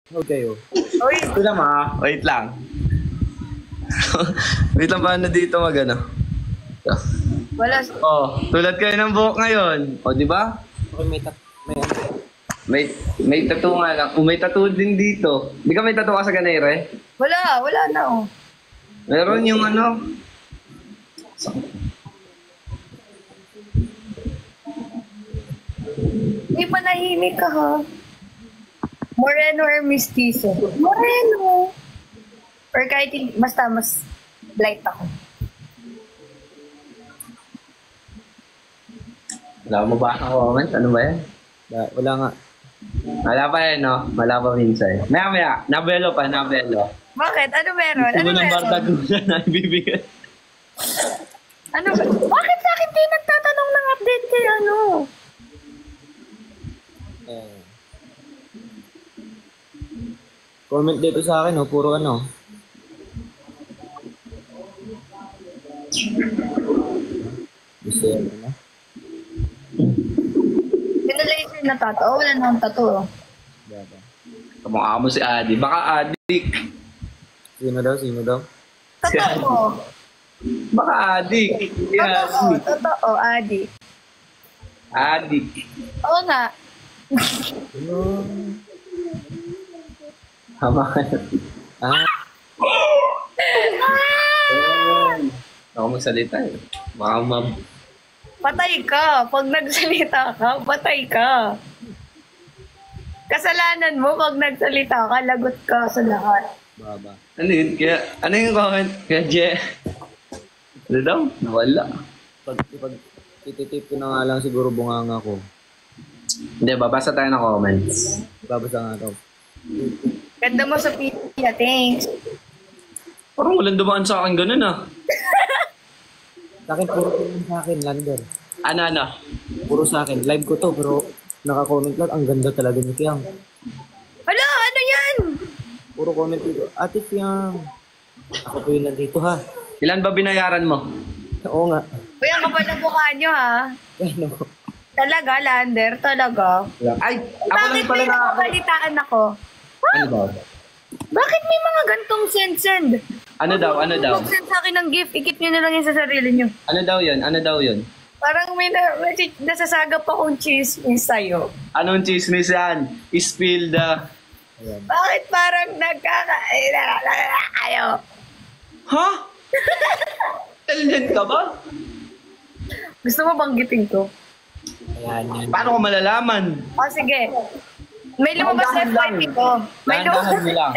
Okay, oh. Uy, Ito naman, wait lang. Wait lang, paano dito magano? wala. Oh, tulad kayo ng buhok ngayon. O, di ba? Okay, May tattoo nga lang. May tattoo din dito. Di ka may tattoo ka sa ganere? Wala na oh. Meron yung ano. Hindi manahimik ka ha. Moreno or mestizo? Moreno. Or kahit basta mas light ako. Wala mo ba ang comment? Ano ba yan? Wala nga. Wala pa yan, no? Wala pa minsan. Maya. Nabelo pa, nabelo. Bakit? Ano meron? Gusto Ano mo ng meron? bardagulan na ibibigay. Ano ba? Bakit sa akin di nagtatanong ng update kay ano? Comment dito sa akin, oh. Puro ano. Gusto yan, ano? Pinalaser na tato. Oh, wala na akong tato. Oh. Diba? Kamukha mo si Adi. Baka adik. Sino daw? Totoo. Baka adik. Totoo. Totoo, Adi. Adik. Oo nga. Ano? Tama ka. Ah, Ako magsalita eh. Baka Patay ka. Pag nagsalita ka, patay ka. Kasalanan mo pag nagsalita ka, lagot ka sa lahat. baba. Ano yun? Kaya, ano yung comment? Kaya Je. Ano daw? Wala. Pag ititip ko na nga lang siguro bunganga ko. Hindi, babasa tayo ng comments. Babasa nga daw. Ganda mo sa pizza, thanks. Parang walang dumaan sa akin ganun ah. Sa akin, puro sa akin, Lander. Ano? Puro sa akin. Live ko to, pero naka-comment lang. Ang ganda talaga ni Kiang. Hala, ano yan? Puro comment dito. Ate Kiang. Ako po yun nandito, ha? Ilan ba binayaran mo? Oo nga. Uy, ang kapal ng mukha nyo, ha? Ano? Talaga, Lander, talaga. Ay, ako Bakit lang pala may na... nakakalitaan ako? Ano daw? Bakit may mga gantong send-send? Ano daw? Mag-send sa akin ng gift, ikip nyo na lang yun sa sarili nyo. Ano daw yun? Parang may nasasagap akong chismis sa'yo. Anong chismis yan? Spill the... Ayan. Bakit parang kayo? Ha? Alien ka ba? Gusto mo banggitin ko? Ayan, yan. Paano ko malalaman? O sige. May lumabas sa FYP ko. May Dahan-dahan lumabas. mo lang.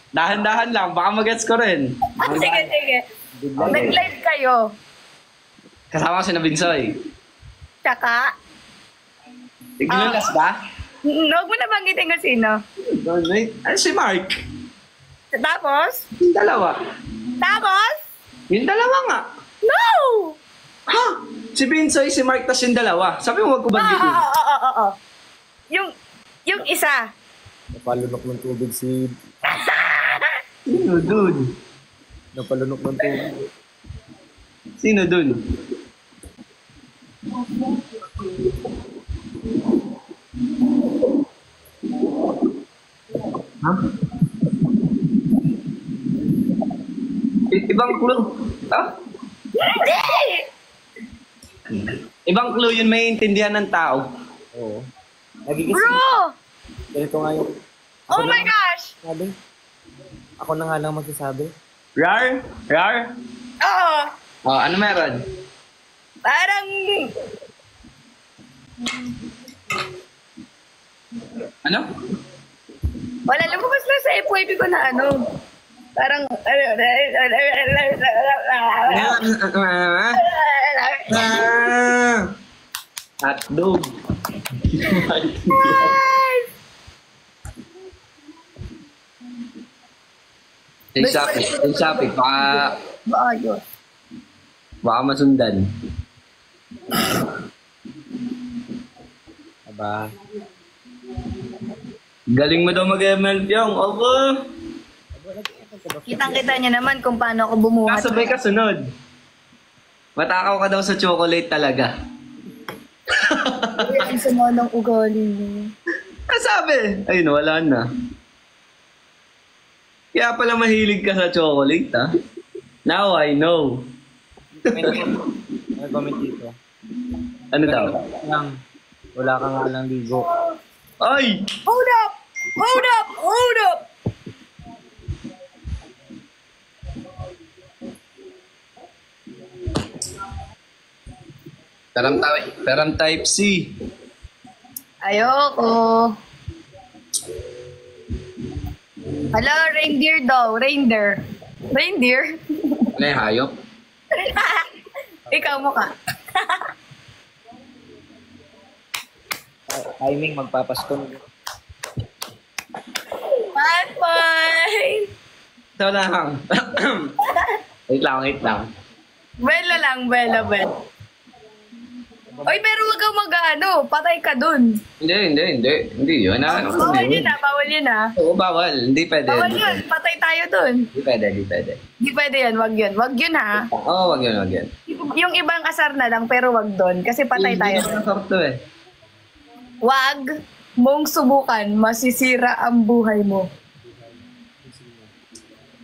Dahan-dahan lang. Baka magets ko rin. Sige. Nag-live kayo. Kasama ko si Nabinsoy. Tsaka, Iglulas ba? huwag mo na banggitin kung sino. Wait. Ano si Mark? Tapos, Yung dalawa. Yung dalawa nga. no! Ha? Si Binsoy, si Mark, tas yung dalawa. Sabi mo, wag ko banggitin. Oo. Yung isa. Napalunok ng tubig si... Sino dun? Napalunok ng tubig. Sino dun? Ha? Ibang clue. Ha? Ibang clue yun may intindihan ng tao. Oo. Nagigis. Bro! Ganito nga yung... Oh my gosh! Sabi. Ako na nga lang magsasabi. Rar? Oo. Oh, ano meron? Parang, Ano? wala, lumabas lang sa FYP ko na ano. Parang, Hotdog. Yung shopping, Ayos. baka masundan. Aba. Galing mo daw mag-ML yung, opo. Kitang-kita niya naman kung paano ako bumuhat. Kasabay ka sunod. Matakaw ka daw sa chocolate talaga. Ang sama ng ugali niyo. Nasa sabi? Ayun, wala na. Kaya pala mahilig ka sa chocolate, ha? Now I know. May comment dito. Ano daw? Wala ka nga lang ligo. Ay! Hold up! Hold up! Hold up! Taram type C. Ayoko. Hala, reindeer daw. Reindeer. Reindeer? Ano yung hayop? Ikaw mo ka. Timing, magpapasko. Bye-bye! Ito lang. wait lang. Bella lang, Bella. Oy, pero wag kang mag-ano. Patay ka dun. Hindi yun. Bawal yun ah, bawal yun ah. Oo, bawal. Hindi pwede. Bawal yun, patay tayo dun. Hindi pwede. Di pwede yan, wag yun. Wag yun ha. Oo, wag yun. Yung ibang asar na lang, pero wag doon. Kasi patay tayo. Hindi na to eh. Wag mong subukan, masisira ang buhay mo.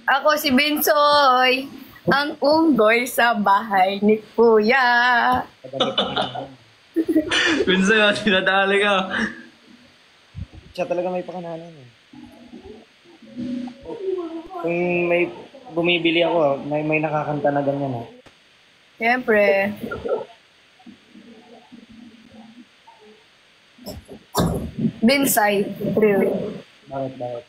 Ako si Binsoy, ang unggoy sa bahay ni Kuya. Minsan tinadali ka. Siya talaga may pakananan eh. Kung may bumibili ako, may nakakanta na ganyan. Siyempre. Binsay, really. Bakit?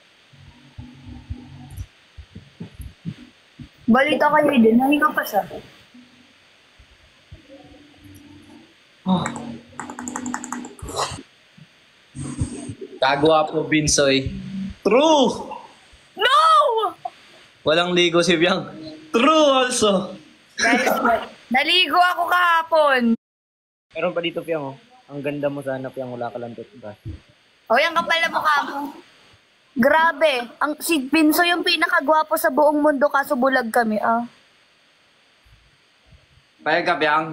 Balita kayo din, nahinga pa siya. Kagwapo, Binsoy. True! No! Walang ligo si Biang. True also. Guys, naligo ako kahapon. Meron pa dito, Piang, oh. Ang ganda mo sana, Piang, wala ka lang toothbrush. O, yan kapal na mukha mo. Grabe. Si Binso yung pinakagwapo sa buong mundo kaso bulag kami, ah. Payag ka, Biang.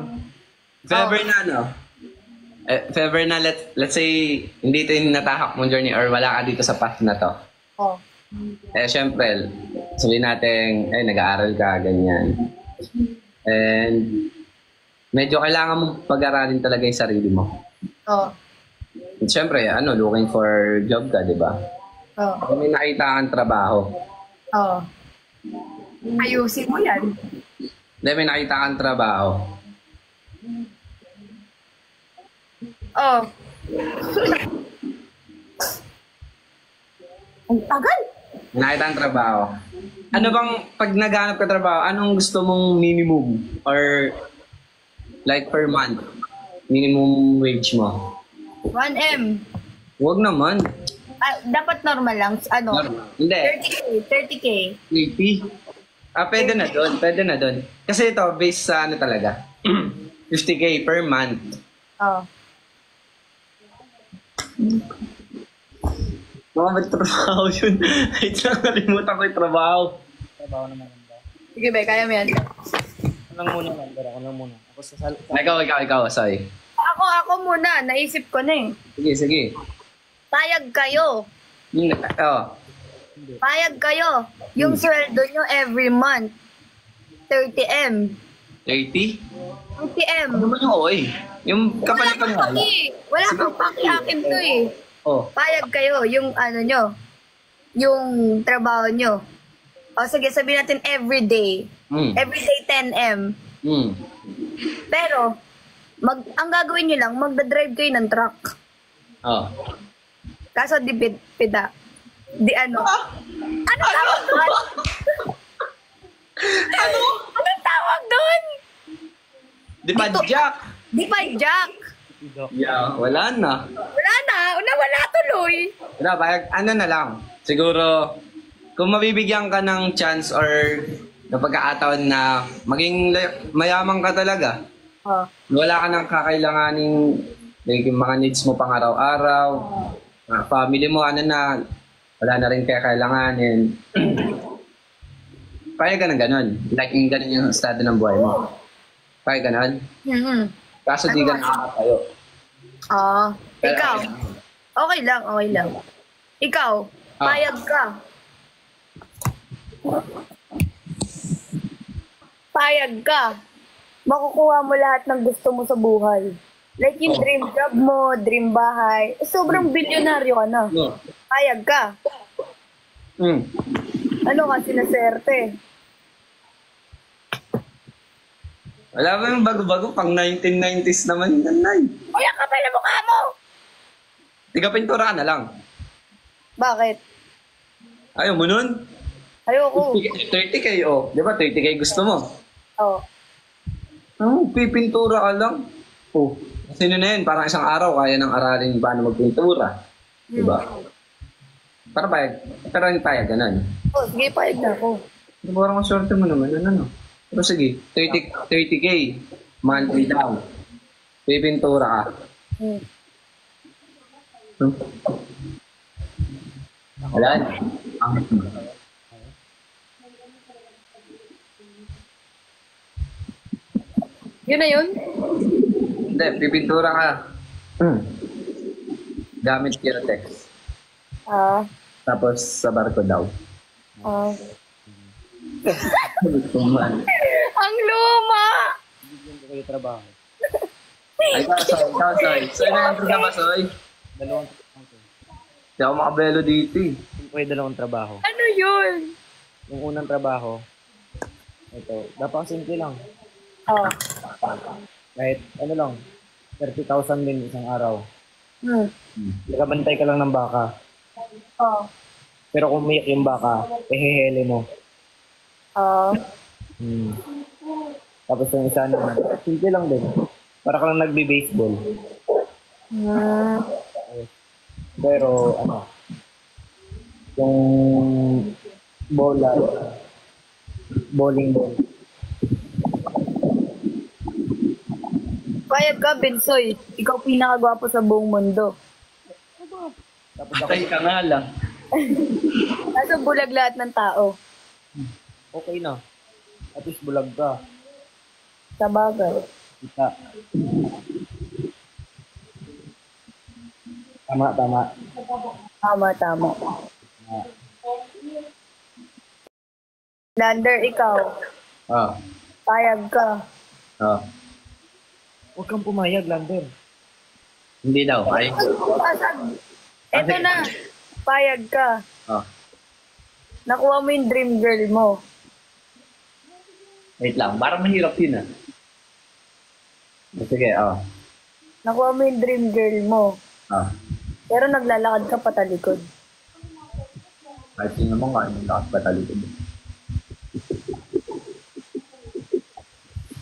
If ever na, no? If ever na, let's say, hindi ito yung natahak mong journey or wala ka dito sa path na to. Oh. Syempre, sabihin natin, nag-aaral ka, ganyan. And, medyo kailangan mong pag-aralin talaga yung sarili mo. Oh. And syempre, looking for job ka, di ba? Oh. Kung may nakita kang trabaho, Oh. Ayusin mo yan. may nakita kang trabaho, Oh. Ang tagal. may nakita kang trabaho, ano bang, pag naghanap ka trabaho, anong gusto mong minimum or like per month, minimum wage mo? 1M. Huwag naman. Dapat normal lang. Hindi. 30K. 80? Pwede na doon. Kasi ito, based sa talaga. 50K per month. Oh. Mga ba't trabaho yun? Wait lang, nalimutan ko yung trabaho. Trabaho naman ba? Sige, be, kaya mo yan. Ako lang muna. Ako sa Ikaw, sorry. Ako muna. Naisip ko na eh. Sige. Payag kayo. Payag kayo. Yung sweldo nyo every month. 30M. 30? 30M. Ano naman yung OA? Yung Wala kapalitan kang paki. Wala kang paki. Akin to eh. Oh. Payag kayo. Yung nyo. Yung trabaho nyo. O sige, sabihin natin everyday. Everyday 10M. Pero, ang gagawin nyo lang, magdadrive kayo ng truck. Oh. Kaso di pida. Di ano. Ano tawag doon? Anong tawag doon? Di pa Jack? Di pa jack. Yeah, wala na. Wala na. Wala tuloy. Wala, na lang. Siguro, kung mabibigyan ka ng chance or na pagkakataon na maging mayaman ka talaga, Oh. wala ka nang kakailanganing like, yung mga needs mo pang araw-araw, family mo, wala na rin kailanganin. Kaya ka ng ganun. Like, yung ganun yung estado ng buhay mo. Kaya ganun. Mm-hmm. Kaso di ka nakakatayo. Oh. Pero, Ikaw. Okay lang, okay lang. Ikaw, payag ka. Payag ka. Makukuha mo lahat ng gusto mo sa buhay. Like yung dream job mo, dream bahay. Sobrang bilyonaryo ka na. No. Payag ka. Hmm. Ano ka, sinaserte? Wala ba yung bago-bago? Pang 1990s naman yan, Nay. Kuya ka pala mukha mo! Tiga-pintura ka na lang. Bakit? Ayaw mo nun? Ayoko. 30K, oh. Di ba 30K gusto mo? Oh. Pipintura ka lang. Oh. Sino na yun? Parang isang araw kaya nang aralin paano magpintura. Di ba? Para payag. Pero hindi payag, ganun. Oh, sige, payag na ako. Parang ang swerte mo naman. Ano? Pero sige, 30K. Monthly daw. Pipintura ka. Hmm. Wala na. Angit mo. Yun na yun? Hindi, pipintura ka. Gamit Kiratex. Ah. Tapos sa barko daw. Ah. Tuman. Ang luma! Bigyan ko kayo trabaho. Ay, Soy. Soy na yung programa, Soy. Dalawang trabaho. Hindi ako makabelo dito eh. Bigyan ko kayo dalawang trabaho. Ano yun? Yung unang trabaho, ito, dapat simple lang. Oh. Kahit ano lang, 30,000 din isang araw. Hmm. Nagabantay ka lang ng baka. Oh. Pero kung umiyak yung baka, ehehele mo. Oh. Tapos yung isa naman, simple lang din. Para ka lang nagbe-baseball. Hmm. Pero ano, yung bola, bowling ball. Payag ka, Bensoy. Ikaw pinakagwapo sa buong mundo. Tapos ako, Patay ka nga lang. Nasa bulag lahat ng tao. okay na. At least bulag ka. Sa bagay. Kita. Tama. Tama, tama. Lander, ikaw. Ah. Payag ka. Ah. Huwag kang pumayag, Lander. Hindi daw. Ay. Pasag. Eto na. Payag ka. Ah. Nakuha mo yung dream girl mo. Wait lang. Parang mahirap yun ah. Sige, ah. Nakuha mo yung dream girl mo. Ah. Pero naglalakad ka patalikod. Kahit yun naman nga, yung lakas patalikod.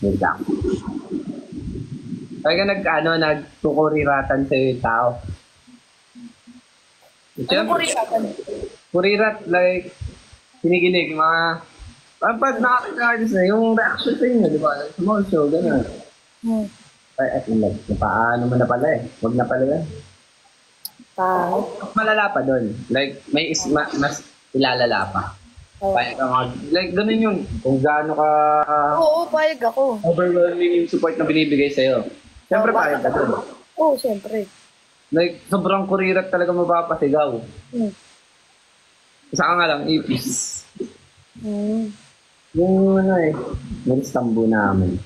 Wait lang. Kaya nagkukuriratan sa'yo yung tao. Ano po rin natin? Kurirat, like, kinikilig, mga, pag nakaka-artist na, yung reaction sa inyo, di ba? Sa mga show, gano'n. Ay, like, paano mo na pala eh. Huwag na pala yan. Malala pa doon. Like, may mas ilalala pa. Kaya ka like, ganun yun. Kung gaano ka Oo, payag ako. overwhelming yung support na binibigay sa'yo. Siyempre, payag ka doon. Oo, siyempre. Like, sobrang kurirat talaga mapapasigaw. Isa ka nga lang, ipis. Yung ano eh, nag-stambo namin.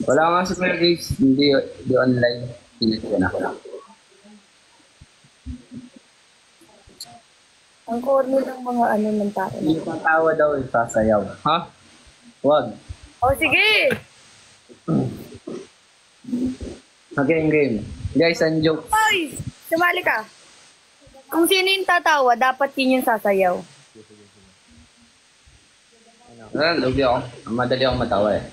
Wala nga sa mga guys, hindi online. Pilit ko na. Ang corny ng mga ano ng tao. Hindi pang tawa daw, sasayaw. Ha? Wag. O, sige! Game. Guys, ang joke. Ay! Sumali ka. Kung sino yung tatawa, dapat yun yung sasayaw. Lugi ako. Madali akong matawa eh.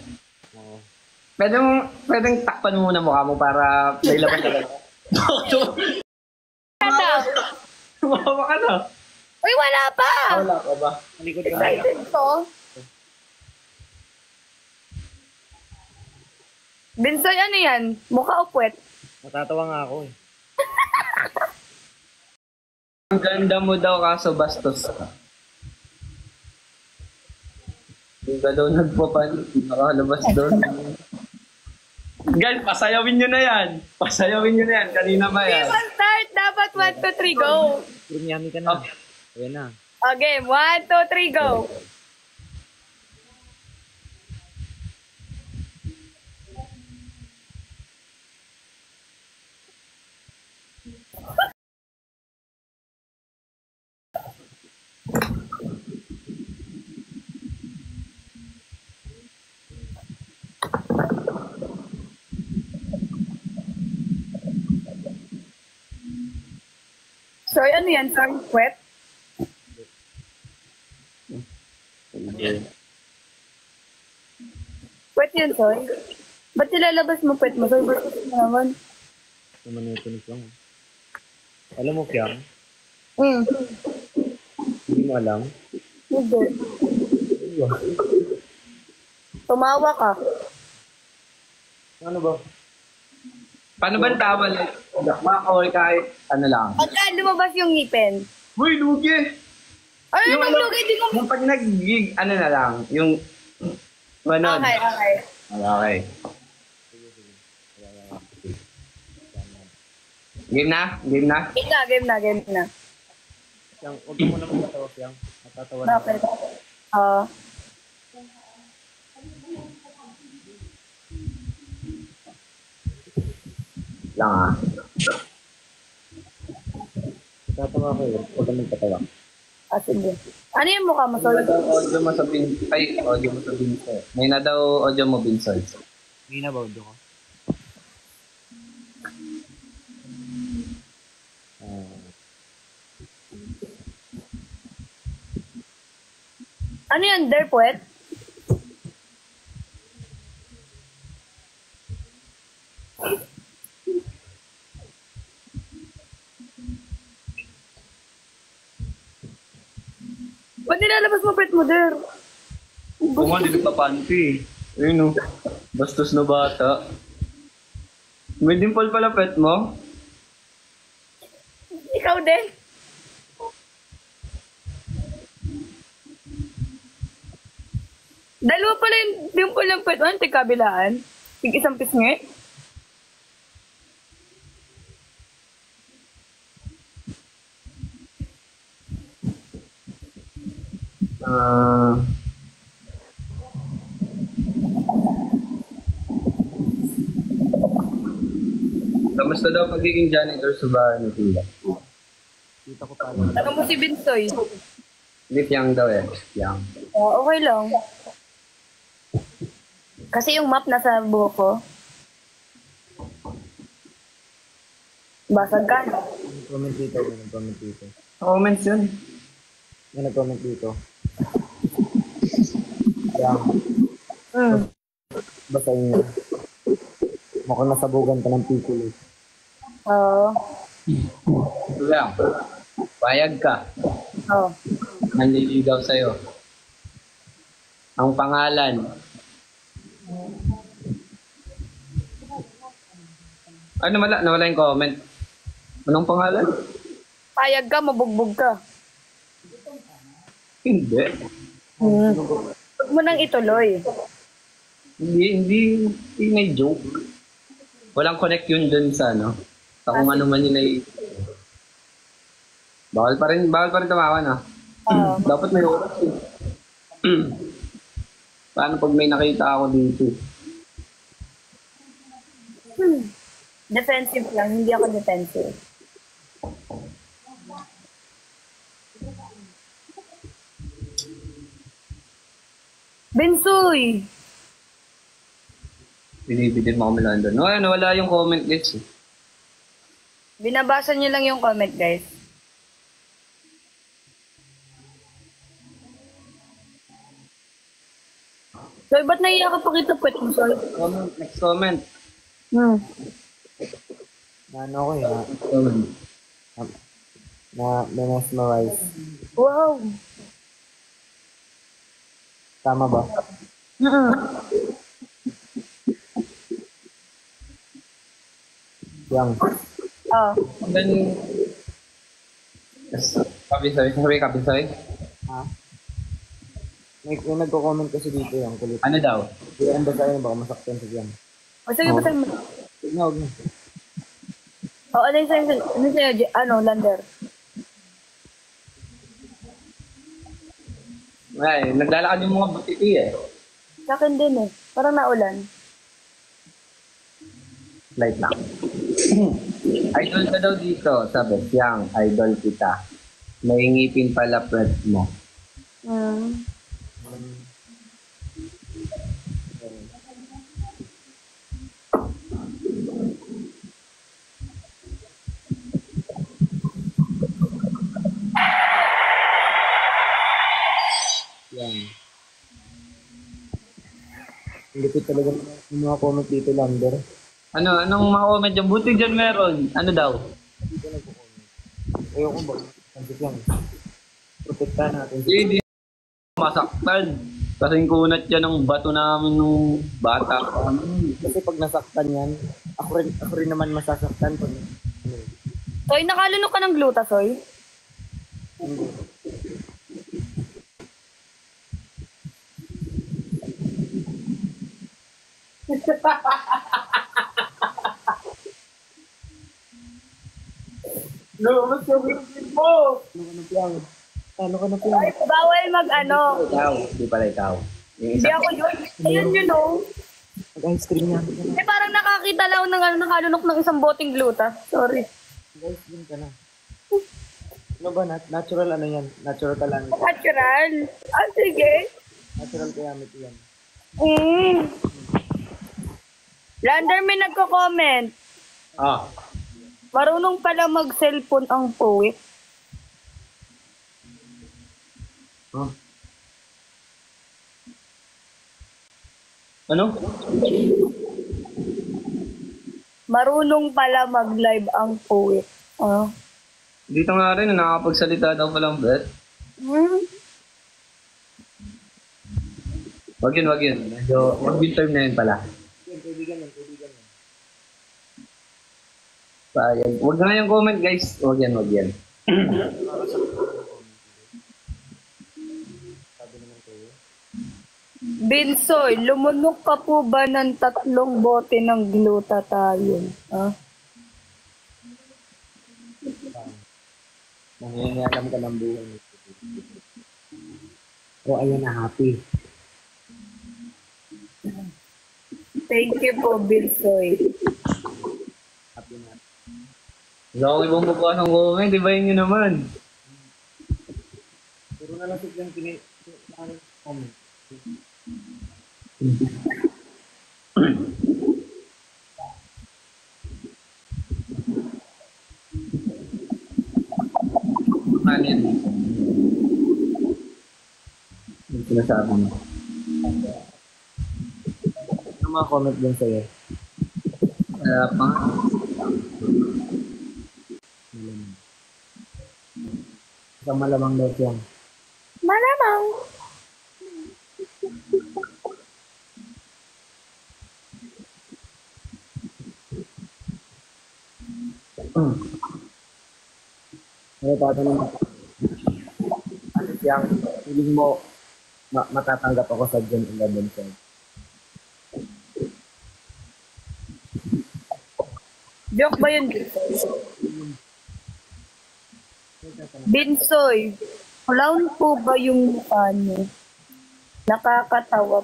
Pwedeng takpan mo muna mukha mo para may laban talaga. Kata! Tumawa ka na. Uy, wala pa! Wala ka ba? Malikod ka. Excited to. Binsoy, ano yan? Mukha o puwet? Natatawa nga ako eh. Ang ganda mo daw kaso bastos ka. Yung ka daw nagpapanik, nakalabas doon. Guys, pasayawin nyo na yan. Pasayawin nyo na yan. Kanina ba Game yan? on start. Dapat 1, 2, 3, go. Premiami ka na. Okay. Ayan na. Okay, 1, 2, 3, go. Sorry, ano yan? Sorry, kwet? Kwet yan, sorry. Ba't nilalabas mo kwet mo? Sorry, ba't mo naman? Tumanutunog lang. Alam mo, Kyang? Hmm, Hindi mo alam. hindi. Tumawa ka. Ano ba? Paano ba ang tawag? Dakma or kahit ano lang? Pagka lumabas yung ngipin. Uy, lugi! Ano Yung naman ano- lugay? Di ko... Yung pag nag-gig, ano na lang? Yung... Ganon. Okay, okay. Okay. Game na? Game na? Game na, game na, game na. Kyang, huwag mo naman tatawa, Kyang. Natatawa na. Bakit? Ah, Lang ah. Natatawa ko yun. Huwag kang magtatawa. sige. Ano yung mukha mo, sorry? Audio mo sa Ay, audio mo sa Vincent. May na daw audio mo, Vincent. Hindi na ba audio ko? Ano yun, Derpwet? Ba't nilalabas mo pet mo, Der? Oo nga, di nagpapanty. Ayun o. Bastos na bata. May dimple pala pet mo? Ikaw din? Dalawa pala yung dimple ng pet mo, yung kabilaan. Yung isang pisngi. Ah... Kamusta daw pagiging janitor sa bahay ni Tila? Kita ko pala. Tanong mo si Binsoy. Hindi, Piang daw eh. Piang. Okay lang. Kasi yung map nasa buhok ko. Basag ka. May nag-comment dito. May nag-comment dito. Comments yun. May nag-comment dito. Kyang, Mm. basta yun. Mukhang nasabugan ka ng pickle. Oo. Ito lang. Payag ka. Oo. Nanliligaw sa'yo. Ang pangalan. Ay, nawala yung comment. Anong pangalan? Payag ka, mabugbog ka. Hindi. Huwag mo nang ituloy. Hindi may joke. Walang connect yun dun sa ano. Sa kung ano man yun ay... Bawal pa rin tumawa na. Oo. Dapat may oras eh. Paano pag may nakita ako dito? Defensive lang, hindi ako defensive. Bensoy! Binibigyan mo kami lang doon. No, nawala yung comment guys eh. Binabasa niyo lang yung comment, guys. Soy, ba't naiiyak ka pakita pwet mo, Soy? Comment, next comment. Na ano ko yun, Next comment. na mesmerize. Wow! Tama ba? Mm-mm. Kyang, Oh. Then... Yes. Kapisoy. ha? May nagko-comment kasi dito yung kulit. Ano daw? Kaya ang basahin baka masaktan sa Kyang. O sige, Oh. basahin mo. Huwag na. O, ano yung sa'yo? Ano yung sa'yo? Lander? Ay, naglalakad yung mga butiti eh. Sa akin din eh. Parang naulan. Light lang. Idol ka daw dito, sabi. Yang, idol kita. May ngipin pala friend mo. Hmm. Yan. Hindi ko talaga yung mga comment dito, Lander. Anong mga comment dyan? Buti dyan meron. Ano daw? Hindi ko nagko-comment. Ayoko ba? Sansip lang. Protektahan natin. Hindi masaktan. Kasing kunat yan ng bato namin nung bata pa. Kasi pag nasaktan yan, ako rin naman masasaktan pag Soy, nakalunok ka ng gluta, Soy? hindi. No, mas yung mo! Ano ka na piyang? Bawal mag-ano. Ikaw. Hindi pala ikaw. Yung Hindi isa. ako yun. Ayun yun, oh. Mag-ice cream yan. Eh, parang nakakita lang ako ng nakalunok ng isang boteng gluta. Sorry. Guys, din ka na. Ano ba? Natural ano yan? Natural calamity. Natural. Ah, sige. Natural calamity yan. Lander, may nagko-comment. Ah. Marunong pala mag-cellphone ang poet. Huh? Ano? Marunong pala mag-live ang poet. Oh. Dito nga rin, nakakapagsalita daw palang bet. Wag yun. Medyo, wag yung term na yun pala. Kaibigan yan. Sayang. Wag na yung comment guys. Wag yan. Binsoy, lumunok ka po ba ng 3 bote ng glutathione? Ah? Nangyayakam ka ng buhay nito. O ayan na, happy. Thank you po, Binsoy. Happy na. Wala akong ibang baba ng comment. Ibayin nyo naman. Puro na lang yung comment. Ano yan? Yung sinasabi mo. Ano mga comment din sa'yo? Wala pa nga. Isang malamang daw siyang. Malamang. Ano tatanong ako? Ano siyang, feeling mo matatanggap ako sa Gen 11 siyang? Joke ba yun, Binsoy? Binsoy, clown po ba yung mukha niyo? Nakakatawa.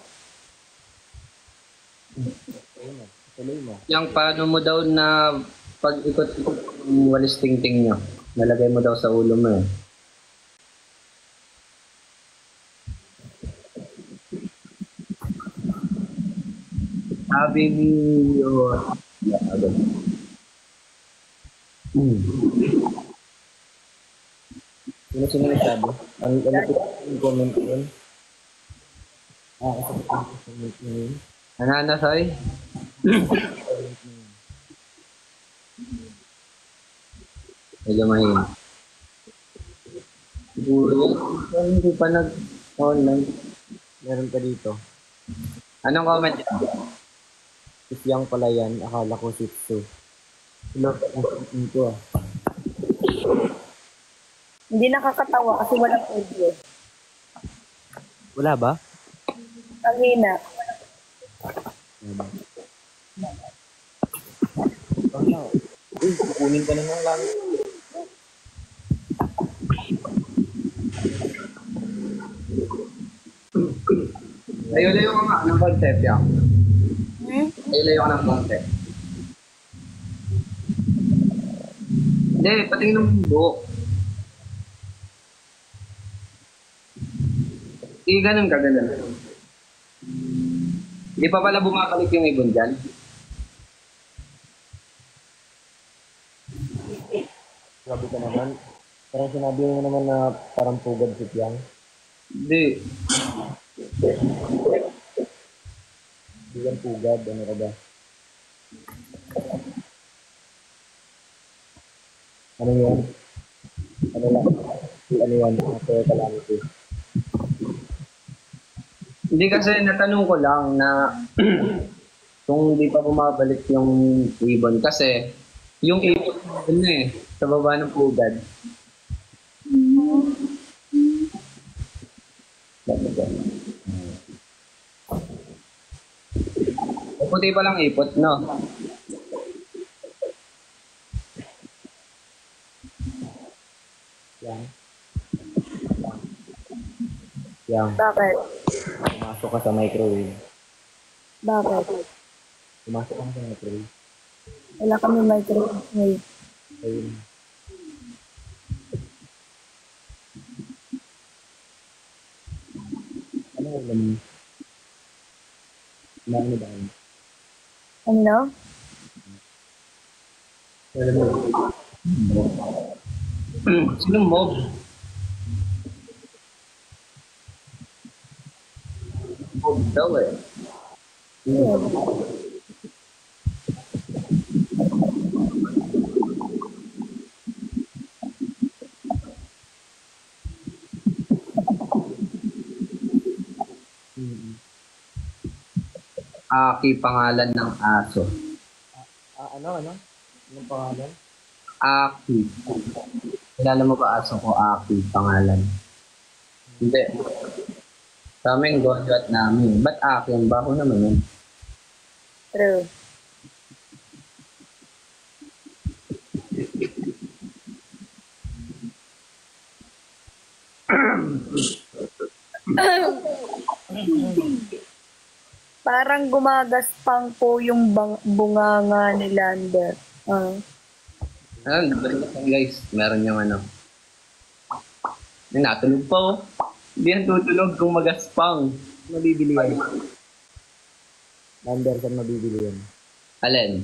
Tuloy mo. Yung paano mo daw na pag-ikot-ikot ng walis tingting nyo. Nalagay mo daw sa ulo mo eh. Sabi ni... agad. Sino nagsabi? Ano yung comment ko yun? Kasi yung comment ko yun. Nananasay? Medyo mahina. Siguro yan. Hindi pa nag-online. Meron pa dito. Anong comment yan? Siyang pala yan. Akala ko sitsu. Lord, ang comment ko ah. Hindi nakakatawa kasi walang audio. Wala ba? Ang hina. Ano? Uy, kukunin ka na ng langit. Layo-layo ka nga ng concept yan. Hmm? Layo-layo ka ng concept. Hindi, patingin ng buhok. Hindi, ganun ka, ganun. Hindi pa pala bumabalik yung ibon dyan. Grabe ka naman. Parang sinabi mo naman na parang pugad si Piang. Hindi. Hindi yan pugad. Ano ka ba? Ano yan? Ano lang? Ano yan? After calamity. Hindi kasi natanong ko lang na kung hindi pa bumabalik yung ibon kasi yung ibon ano eh, sa baba ng pugad. Puti pa lang ipot, no? Yang. Yang. Bakit? Pumasok ka sa microwave. Bakit? Pumasok ka sa microwave. Wala kami microwave. Ayun. Ano alam mo? Ano ba yun? Ano? Alam mo? Sino mob? Mob daw eh. Aki pangalan ng aso. Ano? Anong pangalan? Aki. Kilala mo ba aso ko? Aki pangalan. Hindi. Sa amin, godot namin. Ba't Aki? Ang baho naman yun. True. Parang gumagaspang po yung bunganga ni Lander. Ayun, nabalikan guys. Meron yung ano. May natulog pa oh. Hindi yan tutulog kung magaspang. Mabibili yan. Lander, saan mabibili yan? Alin?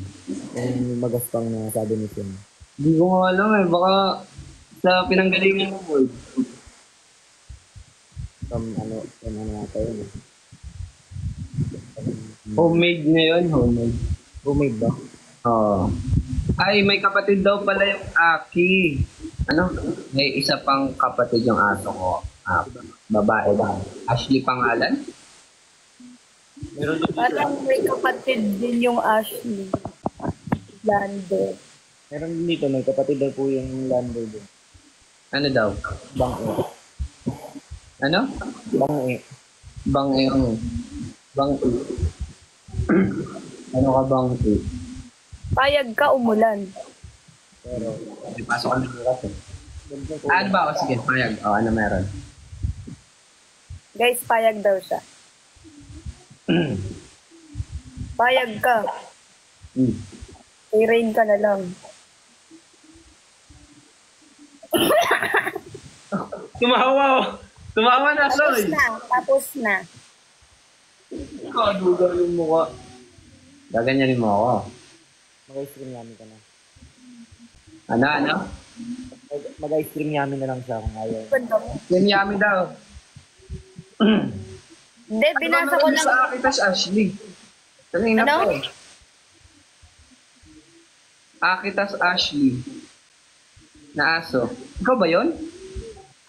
Yung magaspang na sabi ni Sim. Hindi ko nga alam eh. Baka sa pinanggalingan ng word. From ano nata yun eh. Homemade na yun, homemade. Homemade ba? Oo. Ay, may kapatid daw pala yung Aki. Ano? May isa pang kapatid yung aso ko. Babae daw. Ashley pangalan? Meron din dito. Parang may kapatid din yung Ashley. Lander. Meron din dito. May kapatid daw po yung Lander din. Ano daw? Bang-e. Ano? Bang-e. Bang-e. Ano ka bang-e? Payag ka umulan. Pero, May pasok kami bukas eh. ganda ko. Ano ba? O, sige, payag. O, ano meron? Guys, payag daw siya. Payag ka. I-rain ka na lang. Tumawa! Tumawa na, Tapos sorry! na. Tapos na. Kadugan yung mukha. Gaganyanin mo ako. Mag-ice cream namin ka na. Ano? Mag-ice cream namin na lang siya kung ayaw. Ganda mo. Yan yami daw. Hindi, binasa ko lang. Sa akin, tas Ashley. Kanina Ano? po. Akitas Ashley. Na aso. Ikaw ba yun?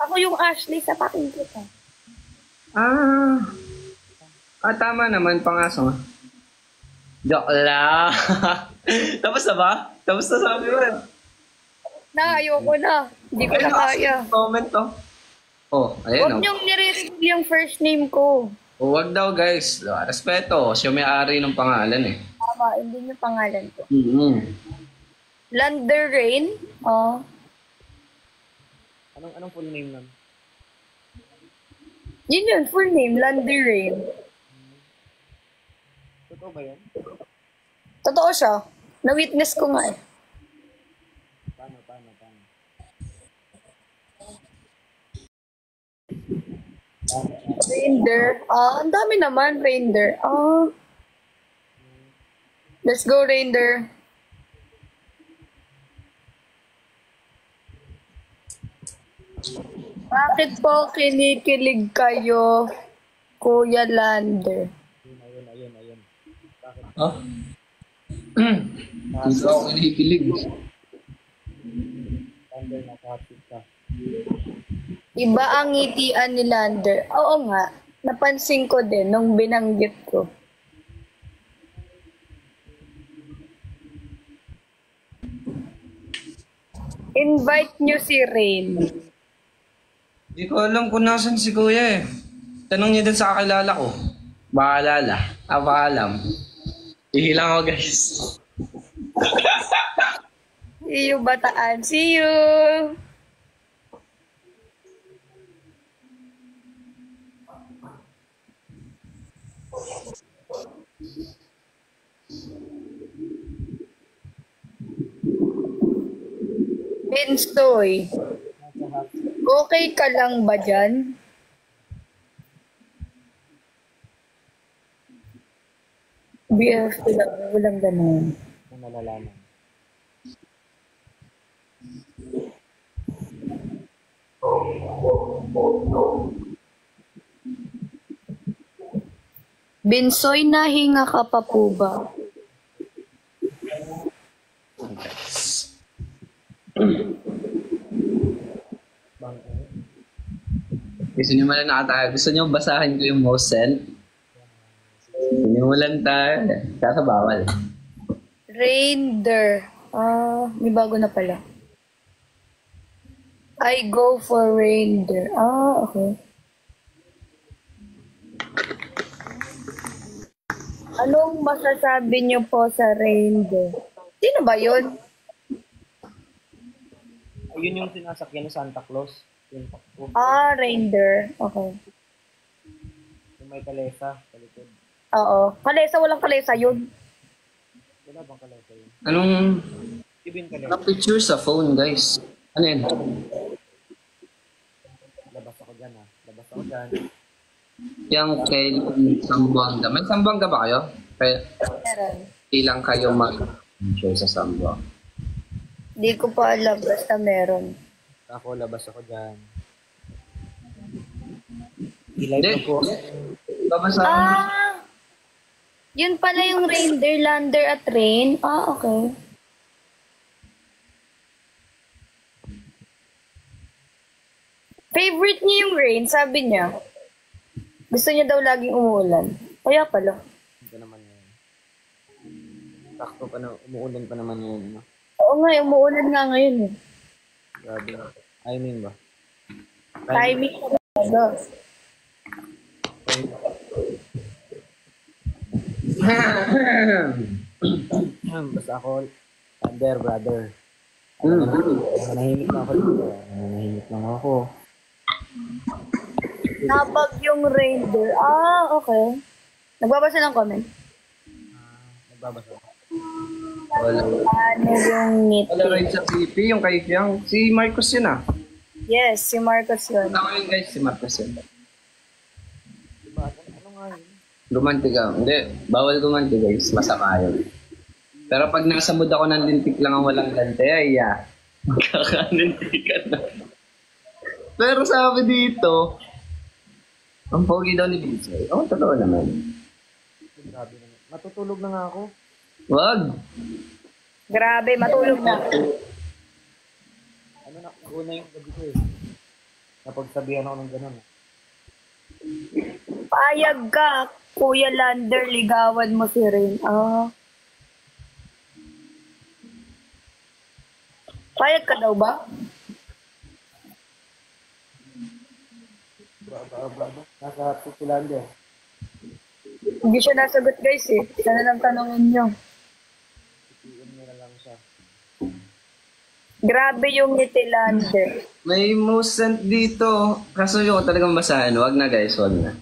Ako yung Ashley sa paking kita. Tama naman, pangaso nga. Joke lang. Tapos na ba? Tapos na sabi mo. Na, ayoko na. Hindi ko na kaya. Comment to. Oh, ayun Huwag oh. niyong nire-review yung first name ko. Huwag daw guys. Respeto. Siya may-ari ng pangalan eh. Tama, hindi yung pangalan ko. Mm-hmm. Lander Rain? Oh. Anong full name nun? Yun, full name, Lander Rain. Totoo ba yun? Totoo siya. Na-witness ko nga eh. Paano? Reindeer. Ang dami naman, reindeer. Let's go, reindeer. Bakit po kinikilig kayo, Kuya Lander? Ayun. Bakit? Oh? Hindi ako kinikilig. Lander, nakahapit ka. Iba ang ngitian ni Lander. Oo nga, napansin ko din nung binanggit ko. Invite nyo si Rain. Hindi ko alam kung nasan si Kuya eh. Tanong niya din sa kakilala ko. Maalala. Paalam. Ihilang ako guys. See you, Bataan. See you! Benstoy, okay ka lang ba dyan? BF lang, walang ganun. Ang nalalaman. Bensoy, nahinga ka pa po ba? Gusto niyo man nakatayo. Gusto niyo basahin ko yung most sent? Sinimulan tayo. Kaya bawal. Reindeer. May bago na pala. I go for reindeer. Okay. Anong masasabi niyo po sa reindeer? Sino ba yun? Ayun yung sinasakyan ni Santa Claus. Yung takbo. Reindeer. Okay. Yung may kalesa sa likod. Oo. Kalesa, walang kalesa yun. Wala bang kalesa yun? Anong Ibin kalesa. picture sa phone guys? Ano yun? Labas ako dyan. Yung kay Sambuanga. May Sambuanga ba kayo? Kaya Meron. ilang kayo mag-share sa Sambuanga? Di ko pa alam. Basta meron. Ako, labas ako dyan. Hindi. I-live ko. Babasahin. Yun pala yung reindeer, lander at rain. Okay. Favorite niya yung rain, sabi niya. Gusto niya daw laging umuulan. Kaya pala. Ito naman yun. Sakto pa na, umuulan pa naman yun. No? Oo nga, umuulan nga ngayon eh. Grabe. I mean ba? Timing na talaga. Basta ako, Thunder, brother. Nanahimik lang ako dito. Nanahimik lang ako. Nabag yung reindeer. Okay. Nagbabasa ng comment. Nagbabasa. Wala. Ano yung Wala ngiti? rin sa PP, yung kay Fiang. Si Marcos yun ah. Yes, si Marcos yun. Ako yun guys, si Marcos yun. Diba? Ano nga yun? Gumanti ka. Hindi, bawal gumanti guys. Masama yun. Pero pag nasa mood ako ng lintik lang ang walang gante, ay magkakanintikan na. Pero sabi dito, ang pogi daw ni Bisoy. Oo, totoo naman. Grabe naman. Matutulog na nga ako. Wag! Grabe, matulog na. Ano na, una yung gabi ko eh. Napagsabihan ako ng gano'n. Payag ka, Kuya Lander, ligawan mo si Rain. Payag ka daw ba? Nasa Switzerland eh. Hindi siya nasagot guys eh. Sana lang tanongin nyo. PM mo na lang siya. Grabe yung Nitilander. May most sent dito. Kaso yung talagang basahin. Wag na guys, wag na.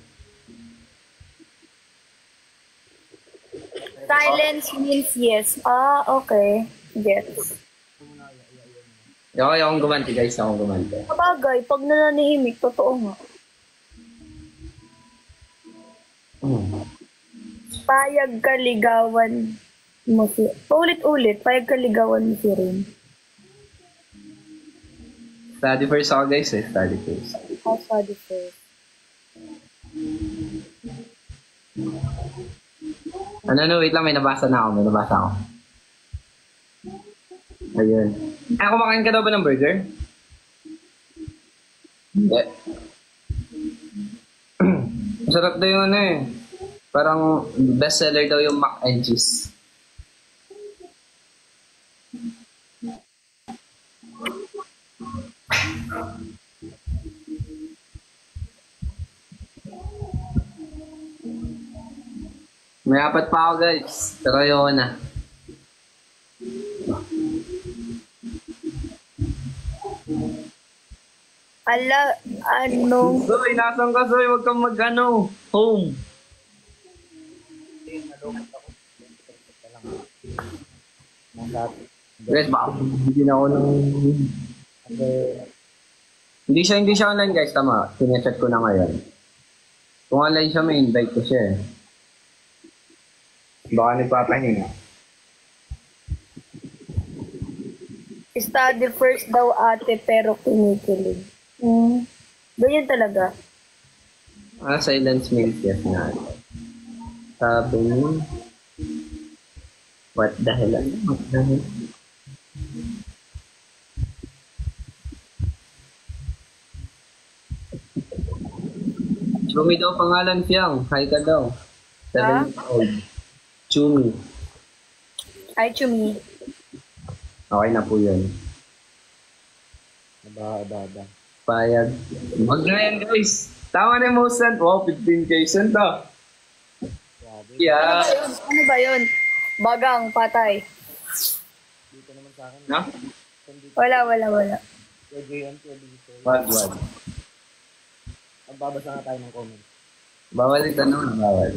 Silence means yes. Ah, okay. Gets. Okay, akong gumanti guys, akong gumanti. Sabagay, pag nananahimik, totoo nga. Payag kaligawan mo si... Paulit-ulit, payag kaligawan mo si Rin. Study first ako guys eh, study first. How study first. Ano, wait lang, may nabasa ako. Ayun. Kumakain ka daw ba ng burger? Hindi. Masarap daw yung ano eh. Parang bestseller daw yung mac and cheese. May apat pa ako guys. Pero ayoko na. Ala, anong... Soy, nasan ka Soy? Huwag kang mag-ano. Home. Guys, baka hindi na ako ng... Hindi siya online guys, tama. Sineset ko na ngayon. Kung online siya, may invite ko siya eh. Baka nagpapahinga. Study first daw ate pero kinikilig. Ganyan talaga. Silence means yes na. Sabi niyo, what the hell? What the hell? Chumi daw pangalan Fiang. Hi ka daw. 7 years old. Chumi. Ay, Chumi. Okay na po yun. Aba. Payag. Wag na yan guys. Tama na yung most sent. Wow, 15K sent ah. Yeah. Ano ba yun? Bagang, patay. Dito naman sa akin. Na? Wala. JM, dito. Wag. Magbabasa nga tayo ng comment. Bawal ito naman. Bawal.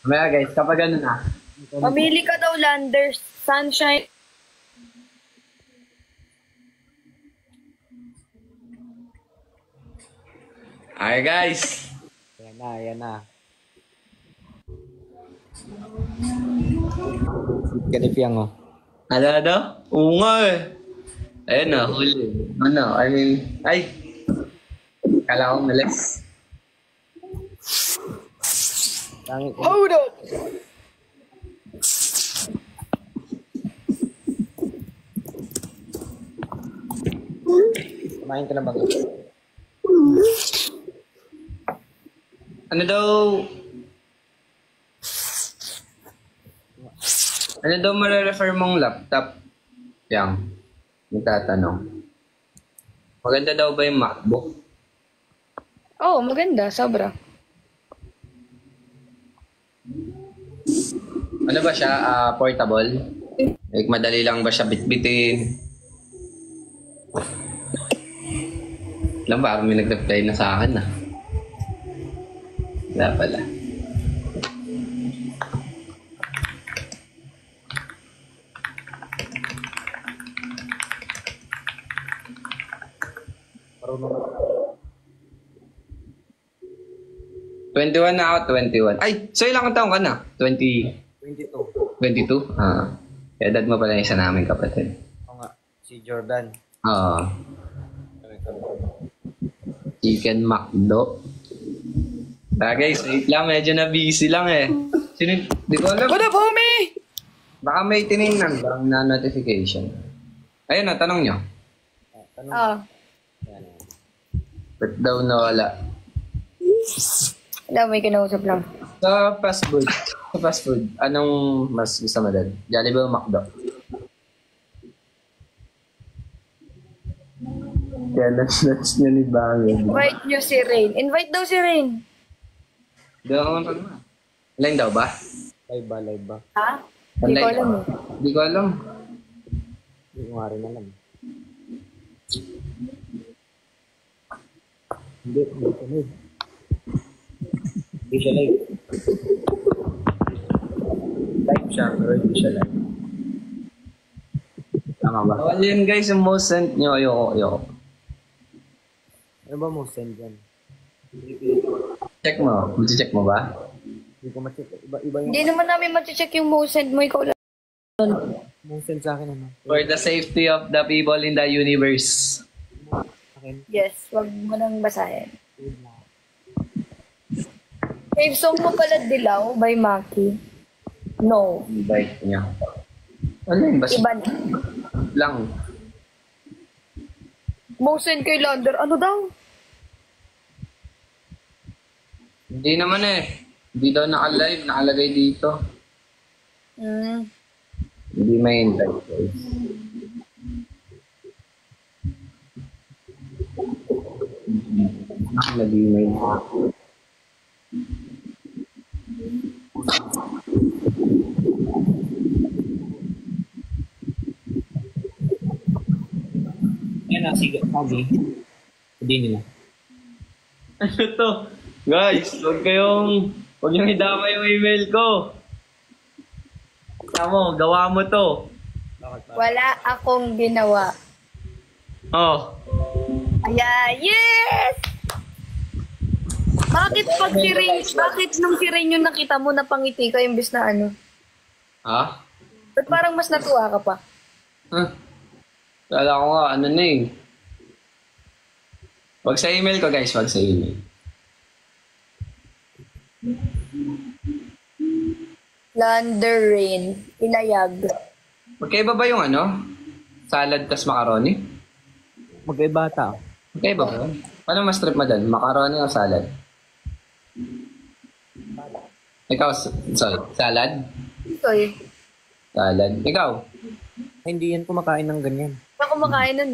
Mamaya guys, kapag ano na. Pamili ka daw, Landers. Sunshine. Alright guys. Ayan na. Ganip yang oh. Ano? Oo nga eh. Ayun na, huli. Ano, I mean, ay. Kala ko malas. Hold up! Kumain ka na ba? Ano daw mare-refer mong laptop? Yang, nagtatanong. Maganda daw ba yung MacBook? Oh, maganda. Sobra. Ano ba siya? Portable? Like, madali lang ba siya bitbitin? Alam ba, may nag-reply na sa akin ah. Wala pala. Marunong ka. 21 na ako, 21. Ay, so ilang taong ka na? 22. 22? Edad mo pala yung isa namin kapatid. Oo nga. Si Jordan. Oo. Chicken McDo. Guys, wait lang, medyo na busy lang eh. Sino, di ko alam. What up, homie? Baka may tinignan bang na notification. Ayun na, tanong nyo. Tanong. Ah. Ayan. Ba't daw nawala? Wala, may kinausap lang. Sa fast food, anong mas gusto mo doon? Jollibee o McDo? Kaya nuts niya ni Bangin. Invite nyo si Rain. Invite daw si Rain. Doon ako na. Line daw ba? Live ba? Ha? Hindi ko alam eh. Hindi ko alam. Hindi ko nga rin alam. Hindi ko live. Hindi siya live. Live siya, pero hindi siya live. Tama ba? Bawal yun guys, yung most sent nyo. Ayoko. Ano ba mo send yan? Check mo. Check mo ba? Hindi ko ma-check. Iba yung Hindi naman namin mag-check yung mo send mo. Ikaw lang. mo send sa akin ano. For the safety of the people in the universe. Akin. Yes, wag mo nang basahin. Save song mo pala, Dilaw, by Maki. No. Invite niya. Ano yun? Basta Iba na. lang. Mo send kay Lander. Ano daw? Hindi naman eh. Hindi daw naka-live. Nakalagay dito. Hindi may invite guys. Nakalagay may invite. Yan na, sige. Sabi. Hindi nila. Ano to? Guys, huwag niyong idama yung email ko. Tama, gawa mo to. Wala akong ginawa. Oh. Yes! Bakit nung si Rain yung nakita mo napangiti ka imbis na ano? Ha? Ba't parang mas natuwa ka pa? Huh? Kala ko nga, ano na eh. Wag sa email ko guys, wag sa email. Lander Rain. Ilayag. Magkaiba ba yung ano? Salad tas macaroni? Magkaiba ata. Magkaiba ba? Paano mas trip mo dun? Macaroni o salad? Ikaw, sorry, salad? Sorry. Salad. Ikaw? Ay, hindi yan kumakain ng ganyan. Ako kumakain nun.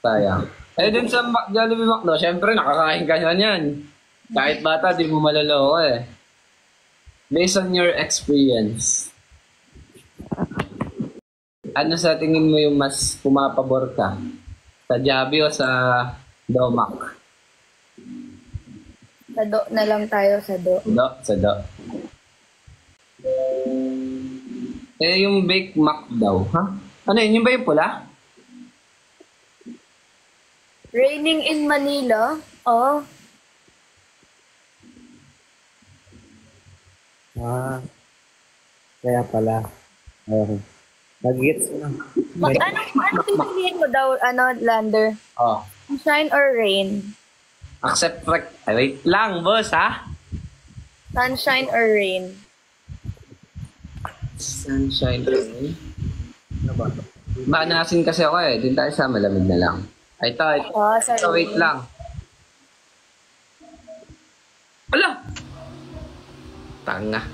Sayang. Eh, dun sa Jollibee McDo, syempre nakakain ka na yan. Kahit bata, di mo maloloko eh. Based on your experience, ano sa tingin mo yung mas pumapabor ka? Sa Jollibee o sa Domac? Sa do na lang tayo, sa do. Sa Do. Eh, yung Bake Mac daw, ha? Ano yun? Yung ba yung pula? Raining in Manila? Oh. Kaya pala. Okay. Nag-gets na. Ano pipiliin mo daw, Lander? Oh. Sunshine or rain? Accept rec. Ay, wait lang, boss, ha? Sunshine or rain? Sunshine rain. Ano ba? Maanasin kasi ako eh. Doon tayo sa malamig na lang. Ay, ito. Sorry. So, wait lang. Ala! Tanga.